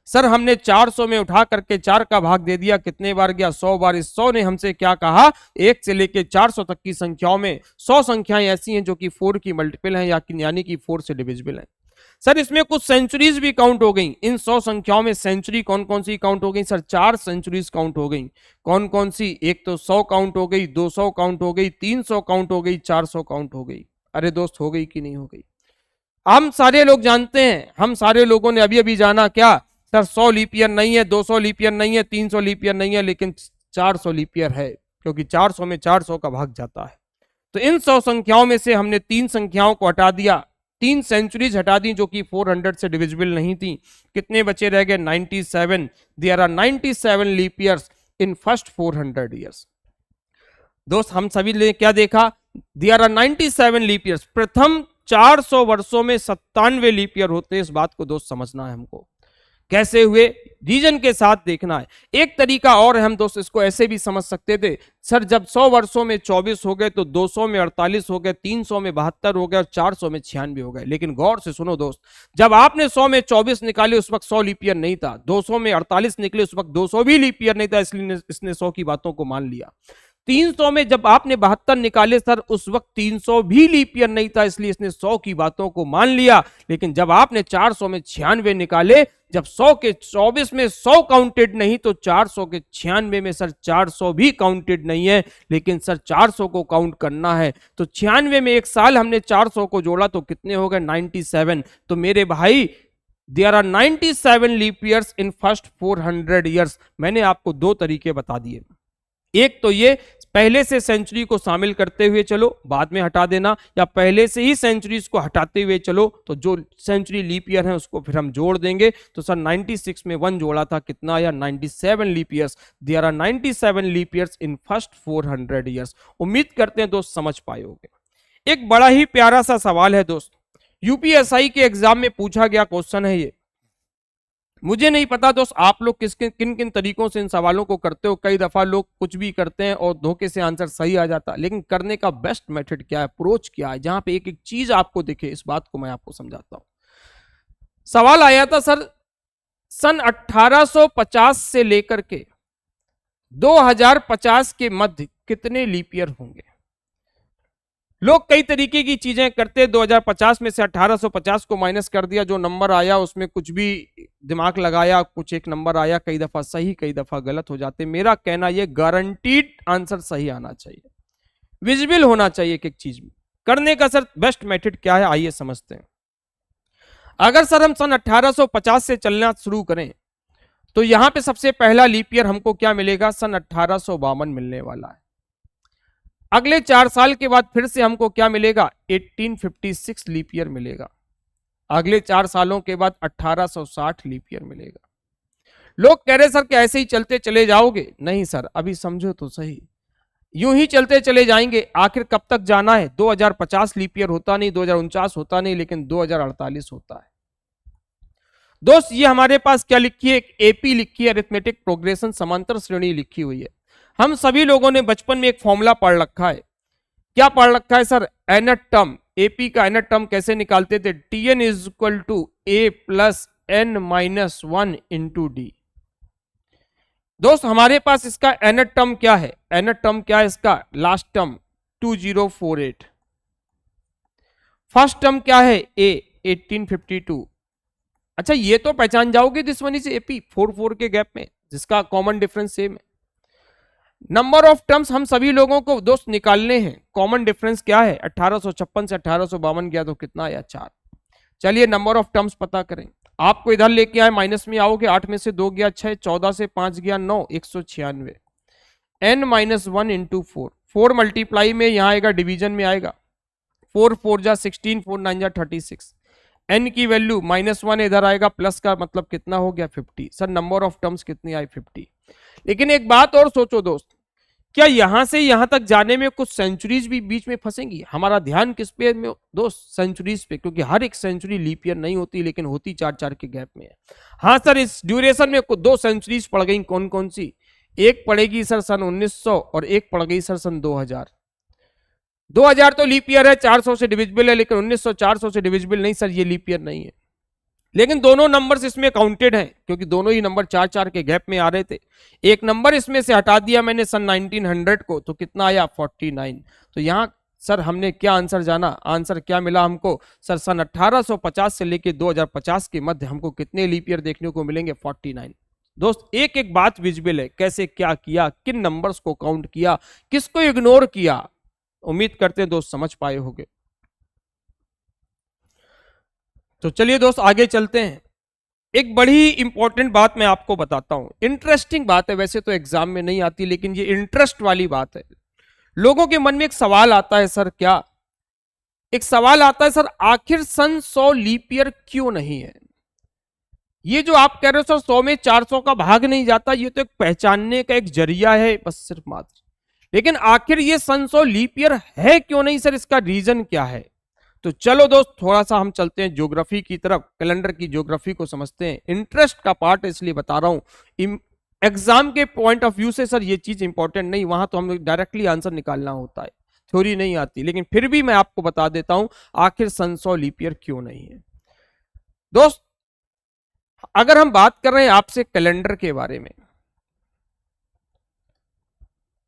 सर हमने 400 में उठा करके 4 का भाग दे दिया, कितने बार गया? 100 बार। इस 100 ने हमसे क्या कहा? 1 से लेके 400 तक की संख्याओं में 100 संख्याएं ऐसी हैं जो कि 4 की मल्टीपल हैं, यानी कि 4 से डिविजिबल हैं। सर इसमें कुछ सेंचुरीज भी काउंट हो गई। इन 100 संख्याओं में सेंचुरी कौन कौन सी काउंट हो गई? सर 4 सेंचुरीज काउंट हो गई। कौन कौन सी? एक तो 100 काउंट हो गई, 200 काउंट हो गई, 300 काउंट हो गई, 400 काउंट हो गई। अरे दोस्त हो गई कि नहीं हो गई? हम सारे लोग जानते हैं, हम सारे लोगों ने अभी अभी जाना क्या? सर 100 लीप ईयर नहीं है, 200 लीप ईयर नहीं है, 300 लीप ईयर नहीं है, लेकिन 400 लीप ईयर है, क्योंकि 400 में 400 का भाग जाता है। तो इन 100 संख्याओं में से हमने 3 संख्याओं को हटा दिया, 3 सेंचुरीज हटा दी जो कि 400 से डिविजिबल नहीं थी। कितने बचे रह गए? 97। There are 97 leap years in first 400 years. दोस्त हम सभी ने क्या देखा? There are 97 leap years. प्रथम 400 वर्षों में 97 लीप ईयर होते हैं। इस बात को दोस्त समझना है हमको। कैसे हुए? रीजन के साथ देखना है। एक तरीका और है, हम दोस्त इसको ऐसे भी समझ सकते थे, सर जब 100 वर्षों में 24 हो गए तो 200 में 48 हो गए, 300 में 72 हो गए और 400 में 96 हो गए। लेकिन गौर से सुनो दोस्त, जब आपने 100 में 24 निकाले उस वक्त 100 लीप ईयर नहीं था, 200 में 48 निकले उस वक्त 200 भी लीप ईयर नहीं था, इसलिए इसने 100 की बातों को मान लिया। 300 में जब आपने 72 निकाले सर उस वक्त 300 भी लीप ईयर नहीं था, इसलिए इसने 100 की बातों को मान लिया। लेकिन जब आपने 400 में 96 निकाले, जब 100 के 24 में 100 काउंटेड नहीं तो 400 के 96 में सर 400 भी काउंटेड नहीं है, लेकिन सर 400 को काउंट करना है। तो 96 में एक साल हमने 400 को जोड़ा तो कितने हो गए? 97। तो मेरे भाई there are 97 leap years in first 400 years. मैंने आपको 2 तरीके बता दिए। एक तो ये पहले से सेंचुरी को शामिल करते हुए चलो, बाद में हटा देना, या पहले से ही सेंचुरीज को हटाते हुए चलो, तो जो सेंचुरी लीप ईयर है उसको फिर हम जोड़ देंगे। तो सर 96 में 1 जोड़ा था, कितना आया? 97 leap years. There are 97 leap years in first 400 years. उम्मीद करते हैं दोस्त समझ पाए होंगे। एक बड़ा ही प्यारा सा सवाल है दोस्त, यूपीएसआई के एग्जाम में पूछा गया क्वेश्चन है ये। मुझे नहीं पता दोस्त आप लोग किन किन तरीकों से इन सवालों को करते हो। कई दफा लोग कुछ भी करते हैं और धोखे से आंसर सही आ जाता है, लेकिन करने का बेस्ट मेथड क्या है, अप्रोच क्या है, जहां पे एक एक चीज आपको दिखे, इस बात को मैं आपको समझाता हूं। सवाल आया था सर सन 1850 से लेकर के 2050 के मध्य कितने लीप ईयर होंगे? लोग कई तरीके की चीजें करते, 2050 में से 1850 को माइनस कर दिया, जो नंबर आया उसमें कुछ भी दिमाग लगाया, कुछ एक नंबर आया, कई दफा सही कई दफा गलत हो जाते। मेरा कहना यह गारंटीड आंसर सही आना चाहिए, विजिबल होना चाहिए एक एक चीज में। करने का सर बेस्ट मेथड क्या है, आइए समझते हैं। अगर सर हम सन 1850 से चलना शुरू करें तो यहां पे सबसे पहला लीप ईयर हमको क्या मिलेगा, सन 1852 मिलने वाला है। अगले 4 साल के बाद फिर से हमको क्या मिलेगा, 1856 लीप ईयर मिलेगा। अगले 4 सालों के बाद 1860 लीप ईयर मिलेगा। लोग कह रहे सर कि ऐसे ही चलते चले जाओगे, नहीं सर अभी समझो तो सही, यूं ही चलते चले जाएंगे, आखिर कब तक जाना है। 2050 लीप ईयर होता नहीं, 2049 होता नहीं, लेकिन 2048 होता है। दोस्त ये हमारे पास क्या लिखी है, एक एपी लिखी है, अरिथमेटिक प्रोग्रेशन, समांतर श्रेणी लिखी हुई है। हम सभी लोगों ने बचपन में एक फॉर्मूला पढ़ रखा है। क्या पढ़ रखा है सर, एनथ टर्म, एपी का एनथ टर्म कैसे निकालते थे, tn is equal to a plus n minus 1 into d. दोस्त हमारे पास इसका एनथ टर्म क्या है, एनथ टर्म क्या है इसका, लास्ट टर्म 2048, फर्स्ट टर्म क्या है ए 1852। अच्छा ये तो पहचान जाओगे, दिस वन इज एपी, 4 के गैप में, जिसका कॉमन डिफरेंस सेम है। नंबर ऑफ टर्म्स हम सभी लोगों को दोस्त निकालने हैं, कॉमन डिफरेंस क्या है, 1856 से 1852 गया तो कितना आया, 4। चलिए नंबर ऑफ टर्म्स पता करें। आपको इधर लेके आए, माइनस में आओगे, 8 में से 2 गया 6, 14 से 5 गया 9, 196, n माइनस 1 इंटू 4 मल्टीप्लाई में यहाँ आएगा, डिवीजन में आएगा, 4 4 जा 16, 4 9 जा 36, n की वैल्यू -1 इधर आएगा, प्लस का मतलब कितना हो गया 50। सर नंबर ऑफ टर्म्स कितनी आई, 50। लेकिन एक बात और सोचो दोस्त, क्या यहां से यहां तक जाने में कुछ सेंचुरीज भी बीच में फंसेंगी। हमारा ध्यान किस पे में दोस्त, सेंचुरीज पे, क्योंकि हर एक सेंचुरी लीप ईयर नहीं होती, लेकिन होती 4-4 के गैप में है। हाँ सर इस ड्यूरेशन में 2 सेंचुरीज पड़ गई, कौन कौन सी, एक पड़ेगी सर सन 1900 और एक पड़ गई सर सन 2000। 2000 तो लीप ईयर है, 400 से डिविजिबल है, लेकिन 1900 400 से डिविजिबल नहीं, सर ये लीप ईयर नहीं है। लेकिन दोनों नंबर्स इसमें काउंटेड हैं, क्योंकि दोनों ही नंबर 4-4 के गैप में आ रहे थे। एक नंबर इसमें से हटा दिया मैंने सन 1900 को, तो कितना आया 49। तो यहां सर हमने क्या आंसर जाना, आंसर क्या मिला हमको, सर सन 1850 से लेके 2050 के मध्य हमको कितने लीप ईयर देखने को मिलेंगे, 49। दोस्त एक एक बात विजिबल है, कैसे क्या किया, किन नंबर्स को काउंट किया, किसको इग्नोर किया। उम्मीद करते हैं दोस्त समझ पाए होंगे। तो चलिए दोस्त आगे चलते हैं। एक बड़ी इंपॉर्टेंट बात मैं आपको बताता हूं, इंटरेस्टिंग बात है, वैसे तो एग्जाम में नहीं आती, लेकिन ये इंटरेस्ट वाली बात है। लोगों के मन में एक सवाल आता है, सर क्या, एक सवाल आता है सर, आखिर सन 100 लीप ईयर क्यों नहीं है। ये जो आप कह रहे हो सर 100 में 400 का भाग नहीं जाता, ये तो एक पहचानने का एक जरिया है बस सिर्फ मात्र, लेकिन आखिर ये सन 100 लीप ईयर है क्यों नहीं सर, इसका रीजन क्या है। तो चलो दोस्त थोड़ा सा हम चलते हैं ज्योग्राफी की तरफ, कैलेंडर की ज्योग्राफी को समझते हैं। इंटरेस्ट का पार्ट इसलिए बता रहा हूं, एग्जाम के पॉइंट ऑफ व्यू से सर ये चीज इंपॉर्टेंट नहीं, वहां तो हम डायरेक्टली आंसर निकालना होता है, थ्योरी नहीं आती, लेकिन फिर भी मैं आपको बता देता हूं आखिर सन 100 लीप ईयर क्यों नहीं है। दोस्त अगर हम बात कर रहे हैं आपसे कैलेंडर के बारे में,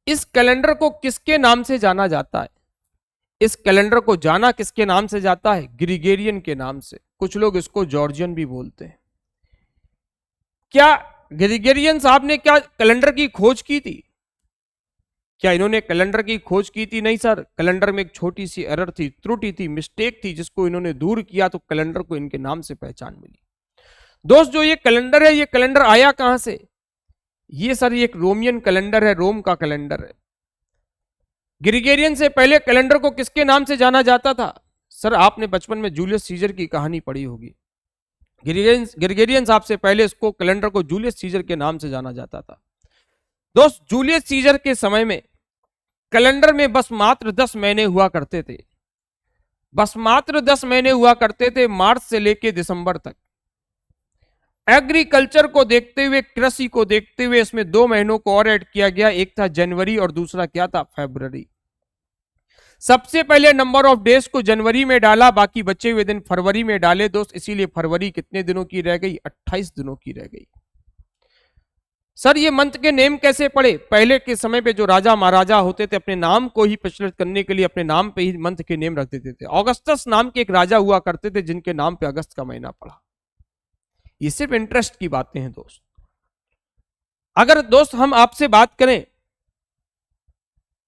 इस कैलेंडर को किसके नाम से जाना जाता है, इस कैलेंडर को जाना किसके नाम से जाता है, ग्रिगोरियन के नाम से, कुछ लोग इसको जॉर्जियन भी बोलते हैं। क्या ग्रिगोरियन साहब ने क्या कैलेंडर की खोज की थी, क्या इन्होंने कैलेंडर की खोज की थी, नहीं सर, कैलेंडर में एक छोटी सी एरर थी, त्रुटि थी, मिस्टेक थी, जिसको इन्होंने दूर किया तो कैलेंडर को इनके नाम से पहचान मिली। दोस्त जो ये कैलेंडर है, ये कैलेंडर आया कहां से, ये सर ये एक रोमियन कैलेंडर है, रोम का कैलेंडर है। ग्रिगोरियन से पहले कैलेंडर को किसके नाम से जाना जाता था, सर आपने बचपन में जूलियस सीजर की कहानी पढ़ी होगी, ग्रिगोरियन साहब से पहले इसको कैलेंडर को जूलियस सीजर के नाम से जाना जाता था। दोस्त जूलियस सीजर के समय में कैलेंडर में बस मात्र 10 महीने हुआ करते थे, बस मात्र 10 महीने हुआ करते थे, मार्च से लेके दिसंबर तक। एग्रीकल्चर को देखते हुए, कृषि को देखते हुए इसमें 2 महीनों को और ऐड किया गया, एक था जनवरी और दूसरा क्या था, फरवरी। सबसे पहले नंबर ऑफ डेज को जनवरी में डाला, बाकी बचे हुए दिन फरवरी में डाले दोस्त, इसीलिए फरवरी कितने दिनों की रह गई, 28 दिनों की रह गई। सर ये मंथ के नेम कैसे पड़े, पहले के समय पे जो राजा महाराजा होते थे अपने नाम को ही प्रचलित करने के लिए अपने नाम पे ही मंथ के नेम रख देते थे। ऑगस्टस नाम के एक राजा हुआ करते थे जिनके नाम पे अगस्त का महीना पड़ा। ये सिर्फ इंटरेस्ट की बातें हैं दोस्त। अगर दोस्त हम आपसे बात करें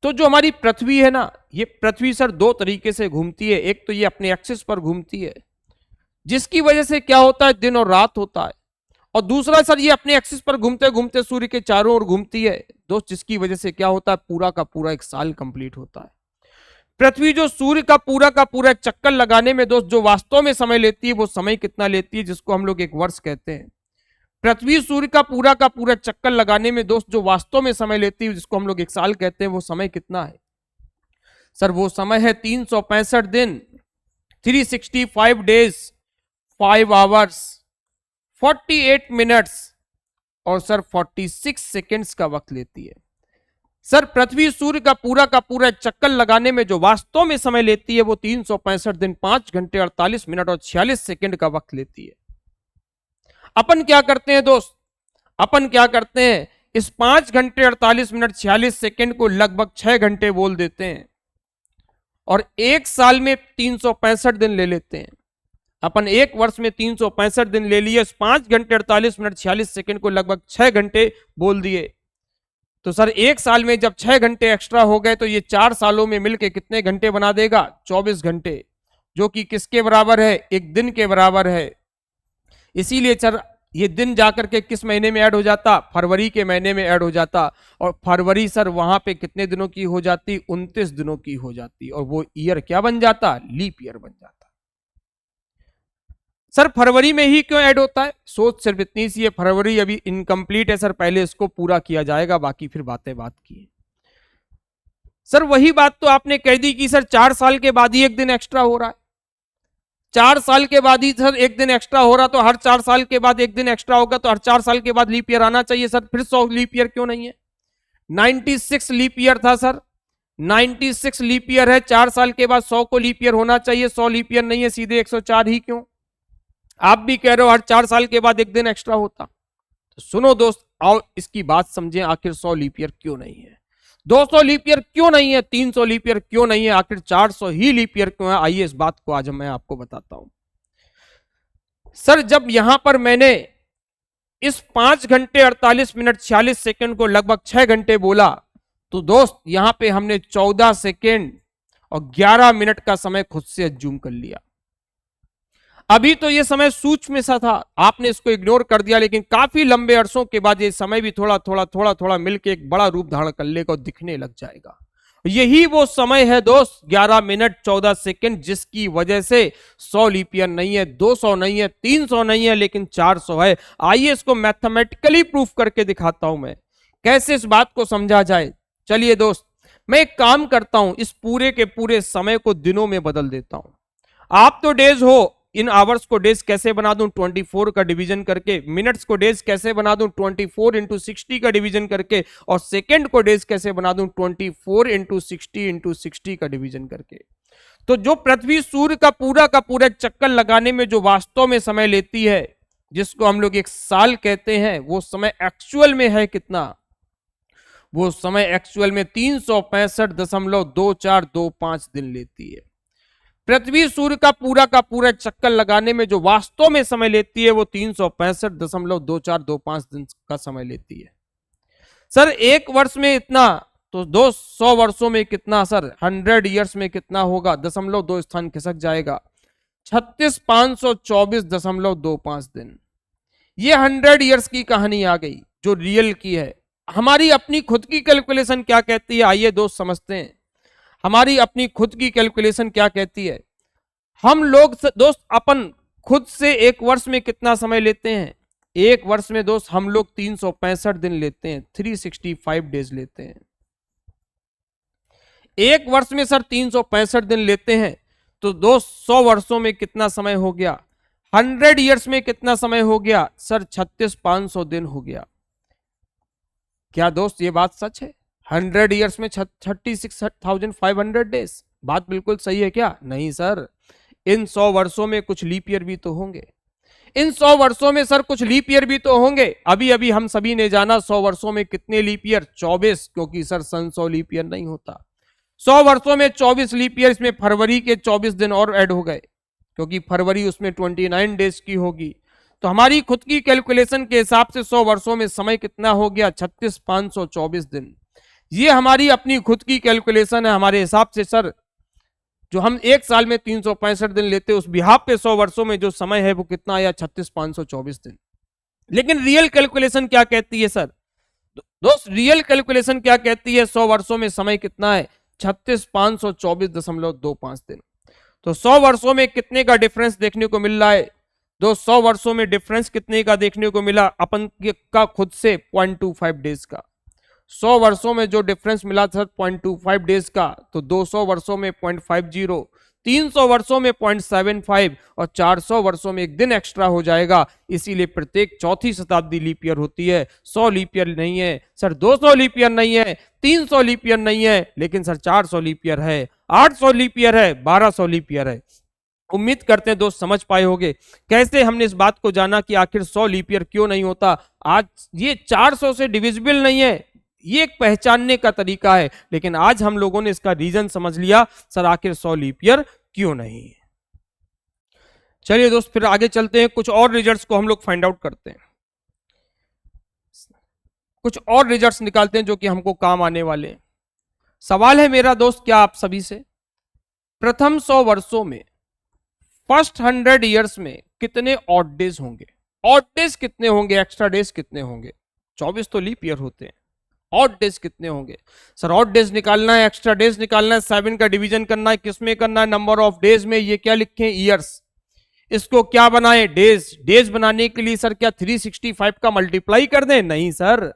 तो जो हमारी पृथ्वी है ना, ये पृथ्वी सर 2 तरीके से घूमती है, एक तो ये अपने एक्सिस पर घूमती है, जिसकी वजह से क्या होता है, दिन और रात होता है। और दूसरा सर ये अपने एक्सिस पर घूमते घूमते सूर्य के चारों ओर घूमती है दोस्त, जिसकी वजह से क्या होता है, पूरा का पूरा एक साल कंप्लीट होता है। पृथ्वी जो सूर्य का पूरा एक चक्कर लगाने में दोस्त जो वास्तव में समय लेती है, वो समय कितना लेती है, जिसको हम लोग एक वर्ष कहते हैं। पृथ्वी सूर्य का पूरा चक्कर लगाने में दोस्त जो वास्तव में समय लेती है, जिसको हम लोग एक साल कहते हैं, वो समय कितना है सर? वो समय है 365 दिन, 365 डेज, 5 आवर्स, 48 मिनट्स और सर 46 सेकेंड्स का वक्त लेती है। सर पृथ्वी सूर्य का पूरा चक्कर लगाने में जो वास्तव में समय लेती है, वो 365 दिन, 5 घंटे 48 मिनट और 46 सेकेंड का वक्त लेती है। अपन क्या करते हैं दोस्त, अपन क्या करते हैं, इस 5 घंटे 48 मिनट 46 सेकेंड को लगभग 6 घंटे बोल देते हैं और एक साल में 365 दिन ले लेते हैं। अपन एक वर्ष में 365 दिन ले लिए, 5 घंटे 48 मिनट 46 सेकेंड को लगभग 6 घंटे बोल दिए। तो सर एक साल में जब 6 घंटे एक्स्ट्रा हो गए, तो ये 4 सालों में मिलके कितने घंटे बना देगा? 24 घंटे, जो कि किसके बराबर है? एक दिन के बराबर है। इसीलिए सर ये दिन जाकर के किस महीने में ऐड हो जाता? फरवरी के महीने में ऐड हो जाता। और फरवरी सर वहां पे कितने दिनों की हो जाती? 29 दिनों की हो जाती। और वो ईयर क्या बन जाता? लीप ईयर बन जाता। सर फरवरी में ही क्यों ऐड होता है? सोच सिर्फ इतनी सी है, फरवरी अभी इनकम्प्लीट है सर, पहले इसको पूरा किया जाएगा, बाकी फिर बातें बात की। सर वही बात तो आपने कह दी कि सर 4 साल के बाद ही एक दिन एक्स्ट्रा हो रहा है। 4 साल के बाद ही सर एक दिन एक्स्ट्रा हो रहा, तो हर 4 साल के बाद एक दिन एक्स्ट्रा होगा, तो हर 4 साल के बाद लीप ईयर आना चाहिए सर। फिर 100 लीप ईयर क्यों नहीं है? 96 लीप ईयर था सर, 96 लीप ईयर है, 4 साल के बाद 100 को लीप ईयर होना चाहिए, 100 लीप ईयर नहीं है, सीधे 104 ही क्यों? आप भी कह रहे हो हर 4 साल के बाद एक दिन एक्स्ट्रा होता। तो सुनो दोस्त, आओ इसकी बात समझें, आखिर 100 लीप ईयर क्यों नहीं है, 200 लीप ईयर क्यों नहीं है, 300 लीप ईयर क्यों नहीं है, आखिर 400 ही लीप ईयर क्यों है? आइए इस बात को आज मैं आपको बताता हूं। सर जब यहां पर मैंने इस 5 घंटे 48 मिनट 46 सेकंड को लगभग 6 घंटे बोला, तो दोस्त यहां पे हमने 14 सेकंड और 11 मिनट का समय खुद से अज्यूम कर लिया। अभी तो ये समय सूक्ष्म सा था, आपने इसको इग्नोर कर दिया, लेकिन काफी लंबे अरसों के बाद ये समय भी थोड़ा मिलके एक बड़ा रूप धारण कर लेगा और दिखने लग जाएगा। यही वो समय है दोस्त, 11 मिनट 14 सेकंड, जिसकी वजह से 100 लीप ईयर नहीं है, 200 नहीं है, 300 नहीं है, लेकिन 400 है। आइए इसको मैथमेटिकली प्रूफ करके दिखाता हूं मैं, कैसे इस बात को समझा जाए। चलिए दोस्त, मैं एक काम करता हूं, इस पूरे के पूरे समय को दिनों में बदल देता हूं। आप तो डेज हो, इन आवर्स को डेज कैसे बना दूं? 24 का डिवीजन करके। मिनट्स को डेज कैसे बना दूं? 24 इंटू 60 का डिवीजन करके। और सेकेंड को डेज कैसे बना दूं? 24 इंटू 60 का डिवीजन करके। तो जो पृथ्वी सूर्य का पूरा चक्कर लगाने में जो वास्तव में समय लेती है, जिसको हम लोग एक साल कहते हैं, वो समय एक्चुअल में है कितना? वो समय एक्चुअल में 365.2425 दिन लेती है। पृथ्वी सूर्य का पूरा चक्कर लगाने में जो वास्तव में समय लेती है, वो 365.2425 दिन का समय लेती है। सर एक वर्ष में इतना, तो 200 वर्षों में कितना सर? 100 ईयर्स में कितना होगा? 0.2 स्थान खिसक जाएगा, 36,524.25 दिन। ये 100 ईयर्स की कहानी आ गई, जो रियल की है। हमारी अपनी खुद की कैलकुलेशन क्या कहती है, आइए दोस्त समझते हैं। हमारी अपनी खुद की कैलकुलेशन क्या कहती है? हम लोग दोस्त अपन खुद से एक वर्ष में कितना समय लेते हैं? एक वर्ष में दोस्त हम लोग 365 दिन लेते हैं, 365 डेज लेते हैं। एक वर्ष में सर 365 दिन लेते हैं, तो दोस्त 100 वर्षों में कितना समय हो गया? 100 ईयर्स में कितना समय हो गया सर? 36,500 दिन हो गया। क्या दोस्त ये बात सच है? 100 ईयर्स में 36,500 डेज। बात बिल्कुल सही है क्या? नहीं सर, इन 100 वर्षों में कुछ लीप ईयर भी तो होंगे। इन 100 वर्षों में सर कुछ लीप ईयर भी तो होंगे। अभी अभी हम सभी ने जाना 100 वर्षों में कितने लीप ईयर? 24, क्योंकि सर सन 100 लीप ईयर नहीं होता। 100 वर्षों में 24 लीप ईयर, इसमें फरवरी के 24 दिन और ऐड हो गए, क्योंकि फरवरी उसमें 29 डेज की होगी। तो हमारी खुद की कैलकुलेशन के हिसाब से 100 वर्षों में समय कितना हो गया? 36,524 दिन। ये हमारी अपनी खुद की कैलकुलेशन है। हमारे हिसाब से सर जो हम एक साल में 365 दिन लेते हैं, उस बिहाफ पे 100 वर्षों में जो समय है वो कितना आया? 36,524 दिन। लेकिन रियल कैलकुलेशन क्या कहती है सर? दोस्त रियल कैलकुलेशन क्या कहती है? 100 वर्षों में समय कितना है? 36,524.25 दिन। तो 100 वर्षों में कितने का डिफरेंस देखने को मिल रहा है? 100 वर्षों में डिफरेंस कितने का देखने को मिला अपन का खुद से? 0.25 डेज का। 100 वर्षों में जो डिफरेंस मिला था 0.25 डेज का, तो 200 वर्षों में 0.50, 300 वर्षों में 0.75 और 400 वर्षों में एक दिन एक्स्ट्रा हो जाएगा। इसीलिए प्रत्येक चौथी शताब्दी लीप ईयर होती है। 100 लीप ईयर नहीं है सर, 200 लीप ईयर नहीं है, 300 लीप ईयर नहीं है, लेकिन सर 400 लीप ईयर है, 800 लीप ईयर है, 1200 लीप ईयर है। उम्मीद करते हैं दोस्त समझ पाए होंगे कैसे हमने इस बात को जाना कि आखिर 100 लीप ईयर क्यों नहीं होता। आज ये 400 से डिविजिबल नहीं है, ये एक पहचानने का तरीका है, लेकिन आज हम लोगों ने इसका रीजन समझ लिया सर आखिर 100 लीप ईयर क्यों नहीं है। चलिए दोस्त फिर आगे चलते हैं, कुछ और रिजल्ट्स को हम लोग फाइंड आउट करते हैं, कुछ और रिजल्ट्स निकालते हैं जो कि हमको काम आने वाले हैं। सवाल है मेरा दोस्त क्या आप सभी से, प्रथम 100 वर्षों में फर्स्ट 100 ईयर्स में कितने ऑड डेज होंगे? ऑड डेज कितने होंगे? एक्स्ट्रा डेज कितने होंगे? 24 तो लीप ईयर होते हैं, ऑड डेज कितने होंगे? सर ऑड डेज निकालना है, एक्स्ट्रा डेज निकालना है, 7 का डिवीजन करना है, किसमें करना है? नंबर ऑफ डेज में। ये क्या लिखे? ईयर्स। इसको क्या बनाए? डेज। डेज बनाने के लिए सर क्या 365 का मल्टीप्लाई कर दें? नहीं सर,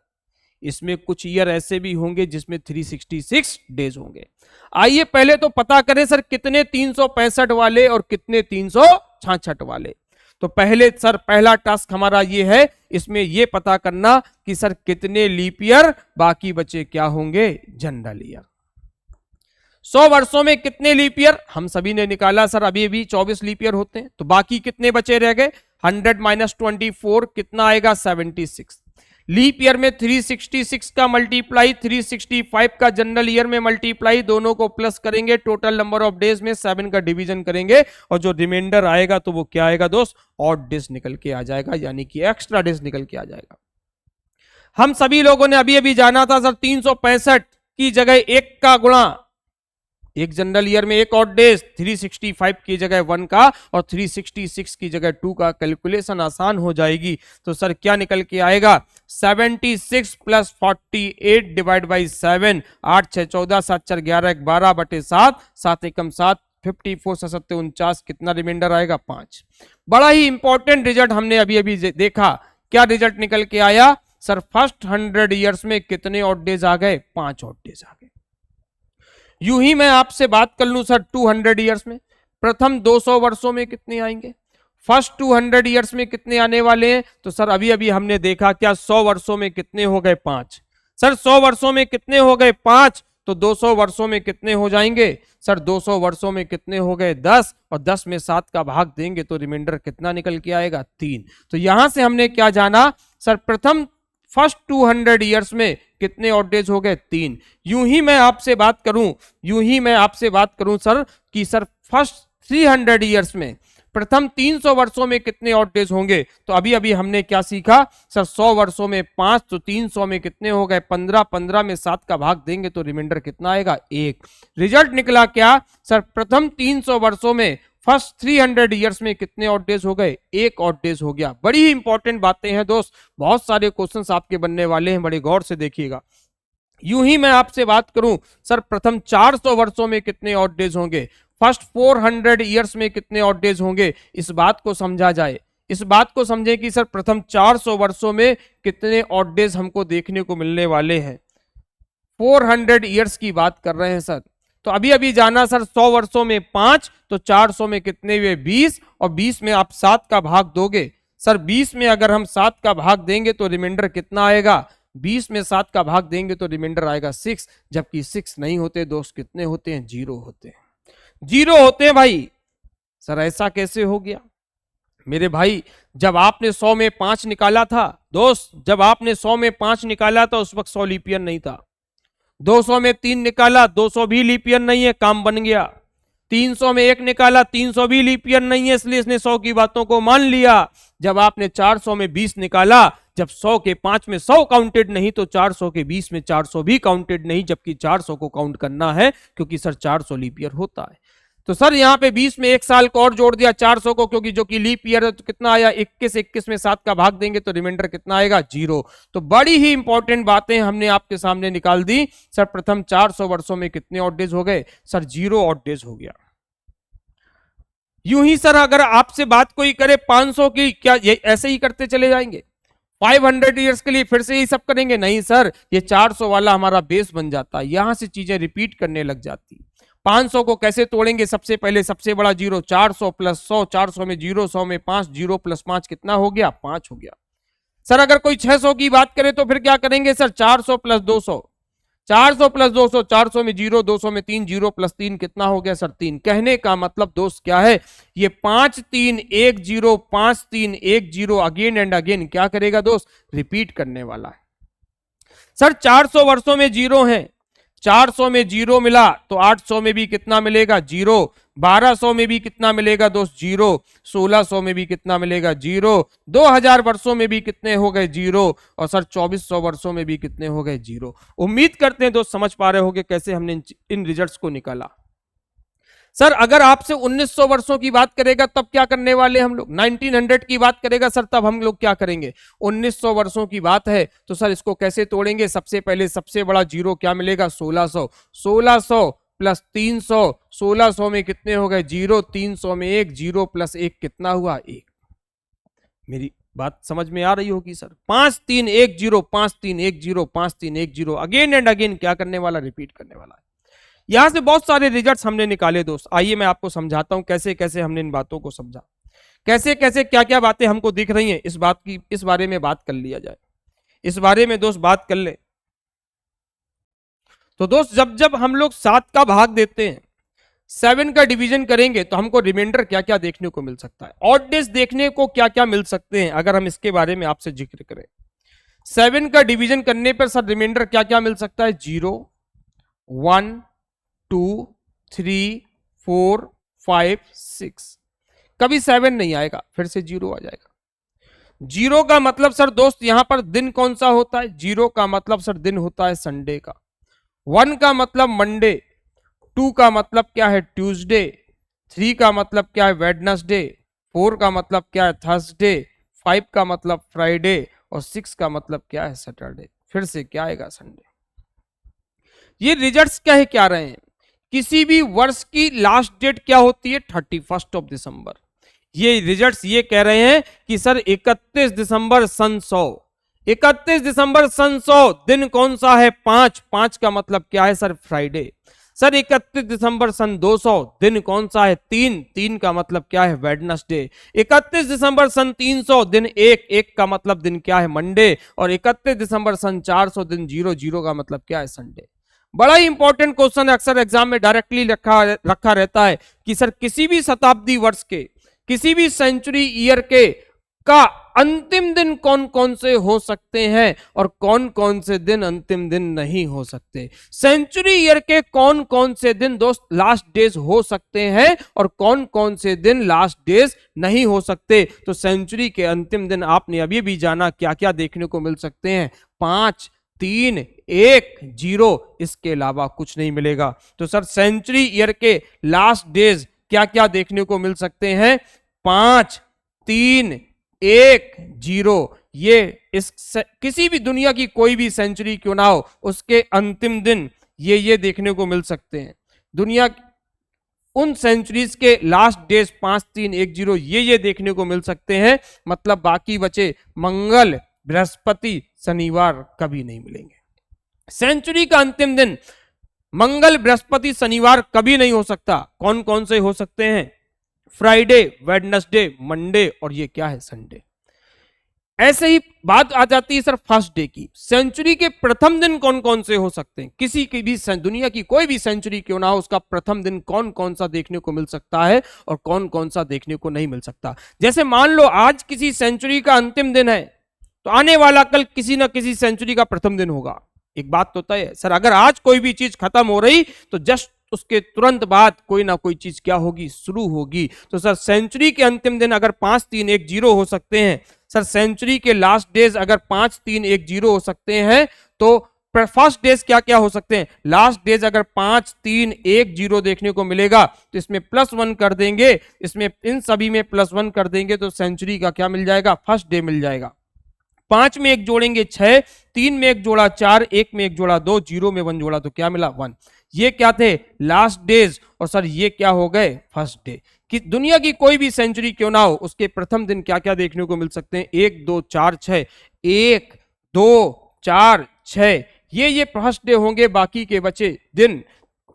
इसमें कुछ ईयर ऐसे भी होंगे जिसमें 366 डेज होंगे। आइए पहले तो पता करें सर कितने 365 वाले और कितने 366 वाले। तो पहले सर पहला टास्क हमारा ये है, इसमें ये पता करना कि सर कितने लीप ईयर, बाकी बचे क्या होंगे? General year. 100 वर्षों में कितने लीप ईयर? हम सभी ने निकाला सर, अभी अभी 24 लीप ईयर होते हैं, तो बाकी कितने बचे रह गए? 100 माइनस 24 कितना आएगा? 76। लीप ईयर में 366 का मल्टीप्लाई 365 का जनरल ईयर में मल्टीप्लाई, दोनों को प्लस करेंगे, टोटल नंबर ऑफ डेज में 7 का डिवीजन करेंगे और जो रिमाइंडर आएगा तो वो क्या आएगा दोस्त? ऑड डेज निकल के आ जाएगा, यानी कि एक्स्ट्रा डेज निकल के आ जाएगा। हम सभी लोगों ने अभी अभी जाना था सर 365 की जगह 1 का गुणा, एक जनरल ईयर में एक ऑड डेज, 365 की जगह 1 का और 366 की जगह 2 का, कैलकुलेशन आसान हो जाएगी। तो सर क्या निकल के आएगा? 76 प्लस 48 डिवाइड बाई 7, 8 6 14, 7 4 11, 12 बटे 7, 7 एकम 7, 54 से 7 49, कितना रिमाइंडर आएगा? 5। बड़ा ही इंपॉर्टेंट रिजल्ट हमने अभी अभी देखा। क्या रिजल्ट निकल के आया? सर फर्स्ट 100 ईयर्स में कितने ऑड डेज आ गए? 5 ऑड डेज आ गए। यूं ही मैं आपसे बात कर लूं सर 200 ईयर्स में, प्रथम 200 वर्षों में कितने आएंगे? फर्स्ट 200 ईयर्स में कितने आने वाले हैं? तो सर अभी अभी हमने देखा क्या 100 वर्षों में कितने हो गए? 5। सर 100 वर्षों में कितने हो गए? 5। तो 200 वर्षों में कितने हो जाएंगे? सर 200 वर्षों में कितने हो गए? 10, और 10 में 7 का भाग देंगे तो रिमाइंडर कितना निकल के आएगा? 3। तो यहां से हमने क्या जाना? सर प्रथम फर्स्ट 200 ईयर्स में कितने ऑड डेज हो गए? 3। यूं ही मैं आपसे बात करूं सर कि सर फर्स्ट 300 ईयर्स में प्रथम 300 वर्षों में कितने ऑड डेज होंगे? तो अभी अभी हमने क्या सीखा? सर 100 वर्षों में 5, तो 300 में कितने हो गए? 15, 15 में 7 का भाग देंगे तो रिमाइंडर कितना आएगा? 1। रिजल्ट निकला क्या? सर प्रथम 300 वर्षों में फर्स्ट 300 ईयर्स में कितने ऑड डेज हो गए? 1 ऑड डेज हो गया। बड़ी ही इंपॉर्टेंट बातें हैं दोस्त, बहुत सारे क्वेश्चंस आपके बनने वाले हैं, बड़े गौर से देखिएगा। यूं ही मैं आपसे बात करूं सर प्रथम 400 वर्षों में कितने ऑड डेज होंगे? फर्स्ट 400 ईयर्स में कितने ऑड डेज होंगे? इस बात को समझा जाए, इस बात को समझे कि सर प्रथम 400 वर्षों में कितने ऑड डेज हमको देखने को मिलने वाले हैं। 400 ईयर्स की बात कर रहे हैं सर। तो अभी अभी जाना सर 100 वर्षों में 5, तो 400 में कितने हुए? 20, और 20 में आप 7 का भाग दोगे। सर 20 में अगर हम 7 का भाग देंगे तो रिमाइंडर कितना आएगा? 20 में 7 का भाग देंगे तो रिमाइंडर आएगा 6, जबकि 6 नहीं होते दोस्त, कितने होते हैं? 0 होते हैं, 0 होते हैं भाई। सर ऐसा कैसे हो गया? मेरे भाई जब आपने 100 में 5 निकाला था दोस्त, जब आपने 100 में 5 निकाला था उस वक्त 100 लीप ईयर नहीं था। 200 में 3 निकाला, 200 भी लीप ईयर नहीं है, काम बन गया। 300 में 1 निकाला, 300 भी लीप ईयर नहीं है, इसलिए इसने 100 की बातों को मान लिया। जब आपने 400 में 20 निकाला, जब 100 के 5 में 100 काउंटेड नहीं, तो 400 के 20 में 400 भी काउंटेड नहीं, जबकि 400 को काउंट करना है क्योंकि सर 400 लीप ईयर होता है। तो सर यहाँ पे 20 में एक साल को और जोड़ दिया 400 को, क्योंकि जो कि लीप ईयर है, तो कितना आया 21, 21 में 7 का भाग देंगे तो रिमाइंडर कितना आएगा 0। तो बड़ी ही इंपॉर्टेंट बातें हमने आपके सामने निकाल दी। सर प्रथम 400 वर्षों में कितने ऑड डेज हो गए? सर 0 ऑड डेज हो गया। यूं ही सर अगर आपसे बात कोई करे 500 की, क्या ये ऐसे ही करते चले जाएंगे? 500 ईयर्स के लिए फिर से ही सब करेंगे? नहीं सर, ये 400 वाला हमारा बेस बन जाता है, यहां से चीजें रिपीट करने लग जाती। 500 को कैसे तोड़ेंगे? सबसे पहले सबसे बड़ा जीरो 400 प्लस 100, 400 में 0, 100 में 5, 0 प्लस 5 कितना हो गया? 5 हो गया। सर अगर कोई 600 की बात करे तो फिर क्या करेंगे सर? 400 प्लस 200, 400 प्लस 200, 400 में 0, 200 में 3, 0 प्लस 3 कितना हो गया सर? 3। कहने का मतलब दोस्त क्या है, ये 5 3 1 0, 5 3 1 0 अगेन एंड अगेन क्या करेगा दोस्त? रिपीट करने वाला है। सर 400 वर्षों में 0 है, 400 में 0 मिला तो 800 में भी कितना मिलेगा? 0। 1200 में भी कितना मिलेगा दोस्त? 0। 1600 में भी कितना मिलेगा? 0। 2000 वर्षों में भी कितने हो गए? 0। और सर 2400 वर्षों में भी कितने हो गए? 0। उम्मीद करते हैं दोस्त समझ पा रहे होंगे कैसे हमने इन रिजल्ट्स को निकाला। सर अगर आपसे 1900 वर्षों की बात करेगा तब क्या करने वाले हम लोग? 1900 की बात करेगा सर तब हम लोग क्या करेंगे? 1900 वर्षों की बात है तो सर इसको कैसे तोड़ेंगे? सबसे पहले सबसे बड़ा जीरो क्या मिलेगा? 1600। 1600 प्लस 300, 1600 में कितने हो गए? 0। 300 में 1, 0 प्लस 1 कितना हुआ? 1। मेरी बात समझ में आ रही होगी सर? 5 3 1 0, 5 3 1 0, 5 3 1 0 अगेन एंड अगेन क्या करने वाला? रिपीट करने वाला है। यहां से बहुत सारे रिजल्ट्स हमने निकाले दोस्त। आइए मैं आपको समझाता हूं कैसे कैसे हमने इन बातों को समझा, कैसे कैसे क्या क्या बातें हमको दिख रही हैं। इस बारे में बात कर लिया जाए, इस बारे में दोस्त बात कर ले। तो दोस्त जब जब हम लोग 7 का भाग देते हैं, 7 का डिवीजन करेंगे तो हमको रिमाइंडर क्या क्या देखने को मिल सकता है, ऑड डेज देखने को क्या क्या मिल सकते हैं, अगर हम इसके बारे में आपसे जिक्र करें। 7 का डिवीजन करने पर सर रिमाइंडर क्या क्या मिल सकता है? 0 1 2 3 4 5 6। कभी 7 नहीं आएगा, फिर से 0 आ जाएगा। 0 का मतलब सर दोस्त यहां पर दिन कौन सा होता है? 0 का मतलब सर दिन होता है संडे का। 1 का मतलब मंडे, 2 का मतलब क्या है? ट्यूसडे, 3 का मतलब क्या है? वेडनेसडे, 4 का मतलब क्या है? थर्सडे, 5 का मतलब फ्राइडे और 6 का मतलब क्या है? सैटरडे। फिर से क्या आएगा? संडे। ये रिजल्ट्स क्या है क्या रहे हैं? किसी भी वर्ष की लास्ट डेट क्या होती है? 31 ऑफ दिसंबर। ये रिजल्ट्स ये कह रहे हैं कि सर 31 दिसंबर सन 100, 31 दिसंबर सन 100 दिन कौन सा है? 5। 5 का मतलब क्या है सर? फ्राइडे। सर 31 दिसंबर सन 200 दिन कौन सा है? 3। 3 का मतलब क्या है? वेडनेसडे। 31 दिसंबर सन 300 दिन 1। 1 का मतलब दिन क्या है? मंडे। और 31 दिसंबर सन 400 दिन 0। 0 का मतलब क्या है? संडे। बड़ा ही इंपॉर्टेंट क्वेश्चन अक्सर एग्जाम में डायरेक्टली रखा रहता है कि सर किसी भी शताब्दी वर्ष के, किसी भी सेंचुरी ईयर के का अंतिम दिन कौन कौन से हो सकते हैं और कौन कौन से दिन अंतिम दिन नहीं हो सकते। सेंचुरी ईयर के कौन कौन से दिन दोस्त लास्ट डेज हो सकते हैं और कौन कौन से दिन लास्ट डेज नहीं हो सकते। तो सेंचुरी के अंतिम दिन आपने अभी भी जाना क्या क्या देखने को मिल सकते हैं? 5 3 1 0, इसके अलावा कुछ नहीं मिलेगा। तो सर सेंचुरी ईयर के लास्ट डेज क्या क्या देखने को मिल सकते हैं? 5 3 1 0। ये इस किसी भी दुनिया की कोई भी सेंचुरी क्यों ना हो, उसके अंतिम दिन ये देखने को मिल सकते हैं। दुनिया उन सेंचुरीज के लास्ट डेज 5 3 1 0 ये देखने को मिल सकते हैं। मतलब बाकी बचे मंगल, बृहस्पति, शनिवार कभी नहीं मिलेंगे। सेंचुरी का अंतिम दिन मंगल, बृहस्पति, शनिवार कभी नहीं हो सकता। कौन कौन से हो सकते हैं? फ्राइडे, वेडनेसडे, मंडे और ये क्या है? संडे। ऐसे ही बात आ जाती है सर फर्स्ट डे की। सेंचुरी के प्रथम दिन कौन कौन से हो सकते हैं? किसी की भी दुनिया की कोई भी सेंचुरी क्यों ना हो, उसका प्रथम दिन कौन कौन सा देखने को मिल सकता है और कौन कौन सा देखने को नहीं मिल सकता। जैसे मान लो आज किसी सेंचुरी का अंतिम दिन है तो आने वाला कल किसी ना किसी सेंचुरी का प्रथम दिन होगा। एक बात तो तय है सर, अगर आज कोई भी चीज खत्म हो रही तो जस्ट उसके तुरंत बाद कोई ना कोई चीज क्या होगी? शुरू होगी। तो सर सेंचुरी के अंतिम दिन अगर 5 3 1 0 हो सकते हैं, सर सेंचुरी के लास्ट डेज अगर 5 3 1 0 हो सकते हैं, तो फर्स्ट डेज क्या क्या हो सकते हैं, लास्ट डेज अगर 5 3 1 0 देखने को मिलेगा तो इसमें +1 कर देंगे, इसमें इन सभी में +1 कर देंगे तो सेंचुरी का क्या मिल जाएगा, फर्स्ट डे मिल जाएगा। 5 में 1 जोड़ेंगे 6, 3 में 1 जोड़ा 4, 1 में 1 जोड़ा 2, 0 में 1 जोड़ा तो क्या मिला 1। ये क्या थे, लास्ट डेज, और सर ये क्या हो गए, फर्स्ट डे। कि दुनिया की कोई भी सेंचुरी क्यों ना हो, उसके प्रथम दिन क्या क्या देखने को मिल सकते हैं, 1 2 4 6, 1 2 4 6, ये फर्स्ट डे होंगे। बाकी के बचे दिन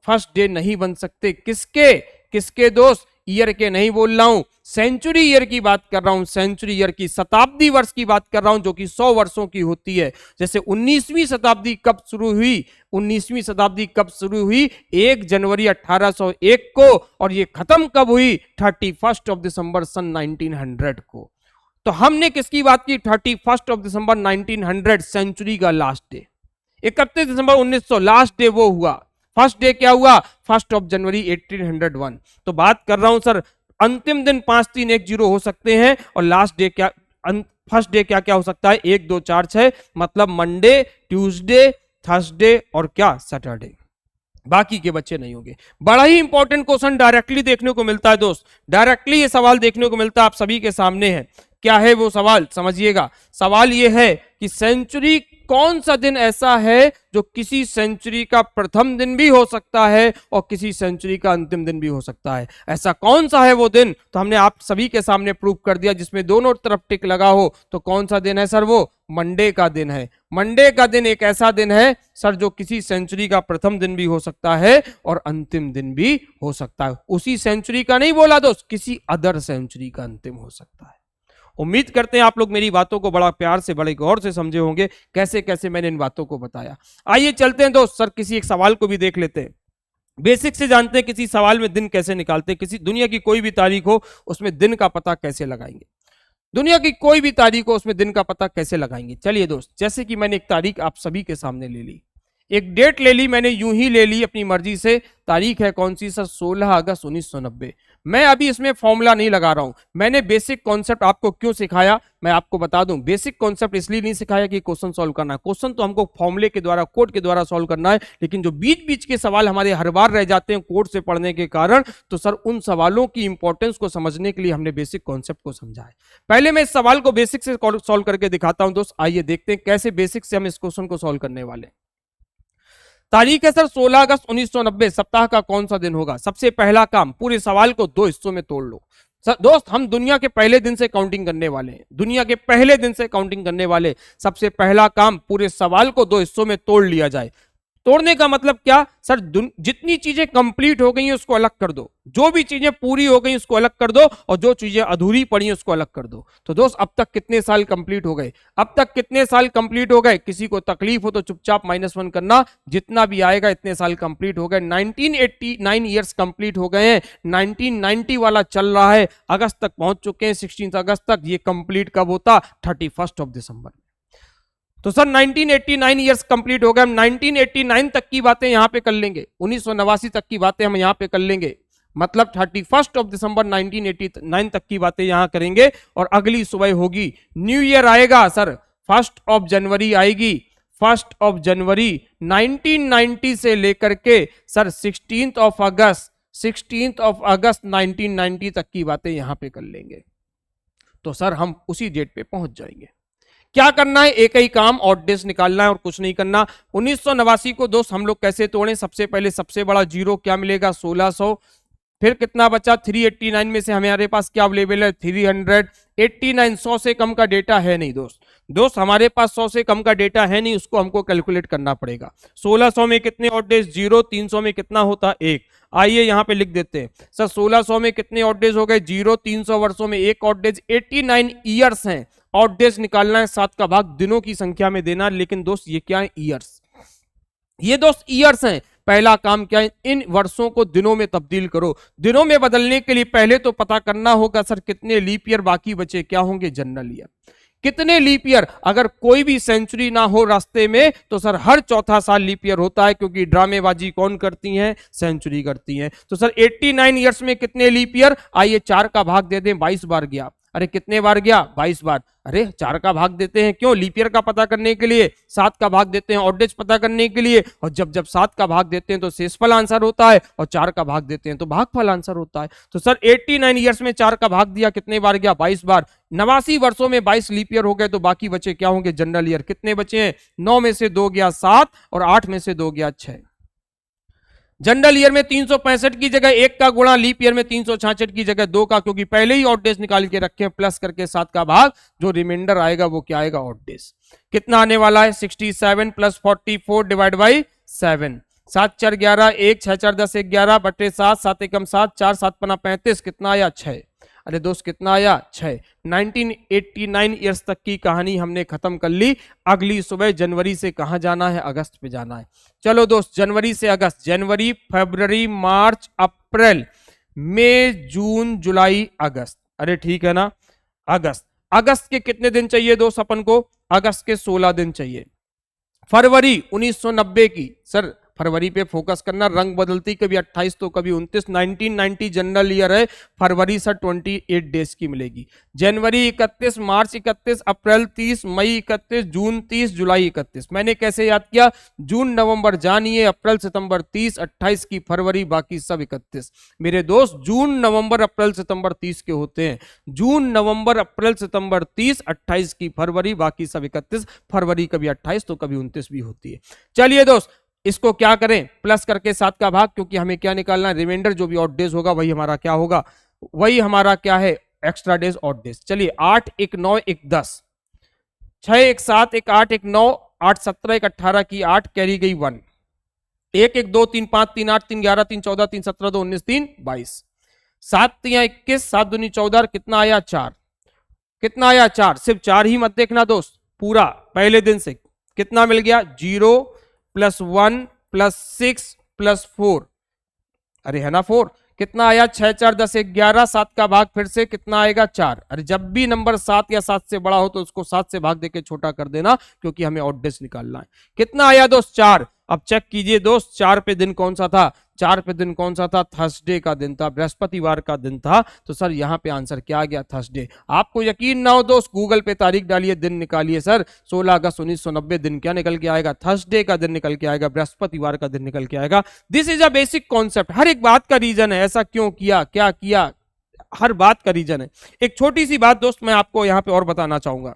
फर्स्ट डे नहीं बन सकते। किसके किसके दोस्त, ईयर के नहीं बोल रहा हूं, सेंचुरी ईयर की बात कर रहा हूं, सेंचुरी ईयर की, शताब्दी वर्ष की बात कर रहा हूं, जो कि 100 वर्षों की होती है। जैसे 19वीं शताब्दी कब शुरू हुई, 19वीं शताब्दी कब शुरू हुई, 1 जनवरी 1801 को, और ये खत्म कब हुई, 31 ऑफ दिसंबर सन 1900 को। तो हमने किसकी बात की, 31 ऑफ दिसंबर 1900, सेंचुरी का लास्ट डे। 31 दिसंबर 1900 लास्ट डे वो हुआ, फर्स्ट डे क्या हुआ, 1 जनवरी 1801। तो बात कर रहा हूं सर, अंतिम दिन 5 3 1 0 हो सकते हैं, और लास्ट डे क्या, फर्स्ट डे क्या क्या हो सकता है, 1 2 4 6, मतलब मंडे, ट्यूसडे, थर्सडे और क्या, सैटरडे। बाकी के बच्चे नहीं होंगे। बड़ा ही इंपॉर्टेंट क्वेश्चन डायरेक्टली देखने को मिलता है दोस्त, डायरेक्टली ये सवाल देखने को मिलता है, आप सभी के सामने है। क्या है वो सवाल, समझिएगा। सवाल ये है कि सेंचुरी, कौन सा दिन ऐसा है जो किसी सेंचुरी का प्रथम दिन भी हो सकता है और किसी सेंचुरी का अंतिम दिन भी हो सकता है, ऐसा कौन सा है वो दिन। तो हमने आप सभी के सामने प्रूव कर दिया, जिसमें दोनों तरफ टिक लगा हो। तो कौन सा दिन है सर, वो मंडे का दिन है। मंडे का दिन एक ऐसा दिन है सर जो किसी सेंचुरी का प्रथम दिन भी हो सकता है और अंतिम दिन भी हो सकता है। उसी सेंचुरी का नहीं बोला दोस्त, किसी अदर सेंचुरी का अंतिम हो सकता है। उम्मीद करते हैं आप लोग मेरी बातों को बड़ा प्यार से, बड़े गौर से समझे होंगे, कैसे कैसे मैंने इन बातों को बताया। आइए चलते हैं दोस्त, सर किसी एक सवाल को भी देख लेते हैं। बेसिक से जानते हैं किसी सवाल में दिन कैसे निकालते हैं, किसी दुनिया की कोई भी तारीख हो उसमें दिन का पता कैसे लगाएंगे, दुनिया की कोई भी तारीख हो उसमें दिन का पता कैसे लगाएंगे। चलिए दोस्त, जैसे कि मैंने एक तारीख आप सभी के सामने ले ली, एक डेट ले ली, मैंने यूं ही ले ली अपनी मर्जी से। तारीख है कौन सी सर, 16 अगस्त 1990। मैं अभी इसमें फॉर्मूला नहीं लगा रहा हूं, मैंने बेसिक कॉन्सेप्ट आपको क्यों सिखाया मैं आपको बता दूं। बेसिक कॉन्सेप्ट इसलिए नहीं सिखाया कि क्वेश्चन सॉल्व करना है, क्वेश्चन तो हमको फॉर्मूले के द्वारा, कोड के द्वारा सॉल्व करना है, लेकिन जो बीच बीच के सवाल हमारे हर बार रह जाते हैं कोड से पढ़ने के कारण, तो सर उन सवालों की इंपॉर्टेंस को समझने के लिए हमने बेसिक कॉन्सेप्ट को समझा है। पहले मैं इस सवाल को बेसिक से सॉल्व करके दिखाता हूं दोस्त। आइए देखते हैं कैसे बेसिक से हम इस क्वेश्चन को सॉल्व करने वाले। तारीख है सर 16 अगस्त 1990, सप्ताह का कौन सा दिन होगा। सबसे पहला काम, पूरे सवाल को 2 हिस्सों में तोड़ लो। सर दोस्त, हम दुनिया के पहले दिन से काउंटिंग करने वाले हैं, दुनिया के पहले दिन से काउंटिंग करने वाले। सबसे पहला काम, पूरे सवाल को 2 हिस्सों में तोड़ लिया जाए। तोड़ने का मतलब क्या सर, जितनी चीजें कंप्लीट हो गई हैं उसको अलग कर दो, जो भी चीजें पूरी हो गई उसको अलग कर दो, और जो चीजें अधूरी पड़ी हैं उसको अलग कर दो। तो दोस्त, अब तक कितने साल कंप्लीट हो गए, अब तक कितने साल कंप्लीट हो गए। किसी को तकलीफ हो तो चुपचाप -1 करना, जितना भी आएगा इतने साल कंप्लीट हो गए। 1989 ईयर्स कंप्लीट हो गए हैं, 1990 वाला चल रहा है, अगस्त तक पहुंच चुके हैं, 16 अगस्त तक। ये कंप्लीट कब होता, 31 ऑफ दिसंबर। तो सर 1989 ईयर्स कंप्लीट हो गए, हम 1989 तक की बातें यहां पे कर लेंगे, 1989 तक की बातें हम यहां पे कर लेंगे, मतलब 31 ऑफ दिसंबर 1989 तक की बातें यहां करेंगे। और अगली सुबह होगी, न्यू ईयर आएगा सर, 1 ऑफ जनवरी आएगी, 1 ऑफ जनवरी 1990 से लेकर के सर 16 ऑफ अगस्त 1990 तक की बातें यहां पे कर लेंगे। तो सर हम उसी डेट पे पहुंच जाएंगे। क्या करना है, एक ही काम, ऑड डेज निकालना है और कुछ नहीं करना। 1989 को दोस्त हम लोग कैसे तोड़ें, सबसे पहले सबसे बड़ा जीरो क्या मिलेगा, 1600। फिर कितना बचा, 389 में से हमारे पास क्या अवेलेबल है, 389। 100 से कम का डेटा है नहीं दोस्त हमारे पास 100 से कम का डेटा है नहीं, उसको हमको कैलकुलेट करना पड़ेगा। 1600 में कितने ऑड डेज, 0। 300 में कितना होता, 1। आइए यहां पे लिख देते हैं सर, 1600 में कितने ऑड डेज हो गए, 0। 300 वर्षों में 1 ऑड डेज, 89 ईयर्स हैं। ऑड डेज निकालना है, 7 का भाग दिनों की संख्या में देना। लेकिन दोस्त ये क्या है, ईयर्स, ये दोस्त ईयर्स हैं। पहला काम क्या है, इन वर्षों को दिनों में तब्दील करो। दिनों में बदलने के लिए पहले तो पता करना होगा सर कितने लीप ईयर बाकी बचे, क्या होंगे, जनरल ईयर। कितने लीप ईयर, अगर कोई भी सेंचुरी ना हो रास्ते में तो सर हर चौथा साल लीप ईयर होता है, क्योंकि ड्रामेबाजी कौन करती हैं, सेंचुरी करती हैं। तो सर 89 ईयर्स में कितने लीप ईयर, आइए 4 का भाग दे दें, 22 बार गया। अरे कितने बार गया? 22 बार। अरे 4 का भाग देते हैं, क्यों? लीप ईयर का पता करने के लिए। 7 का भाग देते हैं ऑड डेज पता करने के लिए, और जब जब 7 का भाग देते हैं तो शेषफल आंसर होता है, और 4 का भाग देते हैं तो भागफल आंसर होता है। तो सर 89 ईयर्स में 4 का भाग दिया, कितने बार गया? 22 बार। 89 वर्षों में 22 लीप ईयर हो गए, तो बाकी बचे क्या होंगे? General year. कितने बचे हैं? 9 में से 2 गया 7, और 8 में से 2 गया 6। जनरल ईयर में 365 की जगह 1 का गुणा, लीप ईयर में 366 की जगह 2 का, क्योंकि पहले ही ऑड डेज निकाल के रखे हैं, प्लस करके 7 का भाग, जो रिमाइंडर आएगा वो क्या आएगा? Odd days. कितना आने वाला है? 67 प्लस 44 डिवाइड बाई 7। 7 4 11, 1 6 4 10 11 बटे 7, 7 एकम 7, 4 7 पना 35, कितना आया? 6। अरे दोस्त कितना आया? 6। 1989 ईयर्स तक की कहानी हमने खत्म कर ली। अगली सुबह जनवरी से कहां जाना है? अगस्त पे जाना है। चलो दोस्त, जनवरी से अगस्त, जनवरी फरवरी मार्च अप्रैल मई जून जुलाई अगस्त। अरे ठीक है ना? अगस्त, अगस्त के कितने दिन चाहिए दोस्त अपन को? अगस्त के 16 दिन चाहिए। फरवरी 1990 की, सर फरवरी पे फोकस करना, रंग बदलती, कभी 28 तो कभी 29। 1990 जनरल ईयर है, फरवरी सर 28 डेज की मिलेगी। जनवरी 31, मार्च 31, अप्रैल 30, मई 31, जून 30, जुलाई 31। मैंने कैसे याद किया? जून नवंबर जानिए, अप्रैल सितंबर 30, 28 की फरवरी, बाकी सब 31। मेरे दोस्त जून नवंबर अप्रैल सितंबर 30 के होते हैं। जून नवंबर अप्रैल सितंबर 30, 28 की फरवरी, बाकी सब 31। फरवरी कभी 28 तो कभी 29 भी होती है। चलिए दोस्त, इसको क्या करें? प्लस करके 7 का भाग, क्योंकि हमें क्या निकालना है? रिमाइंडर जो भी ऑड डेज होगा वही हमारा क्या होगा? वही हमारा क्या है? Extra days, odd days. चलिए 8 1 9 1 10, 6 1 7 1 8 1 9, 8 17 1 18 की 8 कैरी गई 1, 1 1 2 3 5 3 8 3 11 3 14 3 17 2 19 3 22, 7 3 21, 7 दूनी 14, कितना आया? 4। कितना आया? 4। सिर्फ 4 ही मत देखना दोस्त, पूरा पहले दिन से कितना मिल गया? 0 प्लस 1 प्लस 6 प्लस 4, अरे है ना 4। कितना आया? 6 4 10 11, 7 का भाग फिर से कितना आएगा? 4। अरे जब भी नंबर 7 या 7 से बड़ा हो तो उसको 7 से भाग देके छोटा कर देना, क्योंकि हमें ऑड डेज निकालना है। कितना आया दोस्त? 4। अब चेक कीजिए दोस्त, 4 पे दिन कौन सा था? 4 पे दिन कौन सा था? थर्सडे का दिन था, बृहस्पतिवार का दिन था। तो सर यहाँ पे आंसर क्या आ गया? थर्सडे। आपको यकीन ना हो दोस्त, गूगल पे तारीख डालिए, दिन निकालिए, सर 16 अगस्त 1990 दिन क्या निकल के आएगा? थर्सडे का दिन निकल के आएगा, बृहस्पतिवार का दिन निकल के आएगा। This is a basic concept. हर एक बात का रीजन है, ऐसा क्यों किया, क्या किया, हर बात का रीजन है। एक छोटी सी बात दोस्त मैं आपको यहाँ पे और बताना चाहूंगा।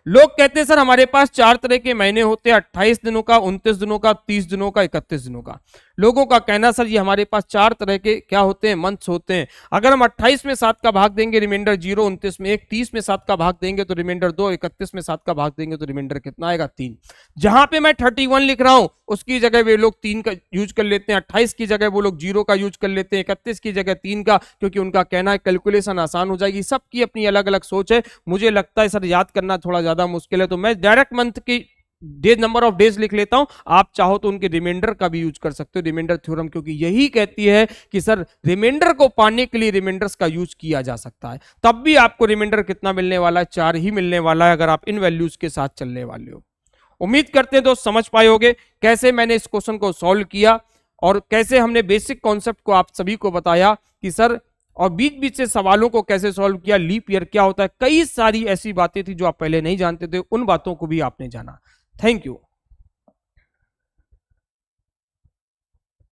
लोग कहते हैं सर हमारे पास 4 तरह के महीने होते हैं, 28 दिनों का, 29 दिनों का, 30 दिनों का, 31 दिनों का। लोगों का कहना सर ये हमारे पास 4 तरह के क्या होते हैं? मंथ्स होते हैं। अगर हम 28 में 7 का भाग देंगे रिमाइंडर 0, 29 में 1, 30 में 7 का भाग देंगे तो रिमाइंडर 2, 31 में 7 का भाग देंगे तो रिमाइंडर कितना आएगा? 3। जहां पे मैं 31 लिख रहा हूं उसकी जगह वे लोग 3 का यूज कर लेते हैं, 28 की जगह वो लोग 0 का यूज कर लेते हैं, 31 की जगह 3 का, क्योंकि उनका कहना है कैलकुलेशन आसान हो जाएगी। सबकी अपनी अलग अलग सोच है। मुझे लगता है सर याद करना थोड़ा ज्यादा मुश्किल है, तो मैं डायरेक्ट मंथ की डे नंबर ऑफ डेज लिख लेता हूं। आप चाहो तो उनके रिमाइंडर का भी यूज कर सकते हो, रिमाइंडर थ्योरम, क्योंकि यही कहती है कि सर रिमाइंडर को पाने के लिए रिमाइंडर्स का यूज किया जा सकता है। तब भी आपको रिमाइंडर कितना मिलने वाला है? 4 ही मिलने वाला है, अगर आप इन वैल्यूज के साथ चलने वाले हो। उम्मीद करते हैं दोस्त समझ पाए होगे कैसे मैंने इस क्वेश्चन को सॉल्व किया, और कैसे हमने बेसिक कॉन्सेप्ट को आप सभी को बताया कि सर, और बीच बीच से सवालों को कैसे सॉल्व किया, लीप ईयर क्या होता है, कई सारी ऐसी बातें थी जो आप पहले नहीं जानते थे, उन बातों को भी आपने जाना। Thank you.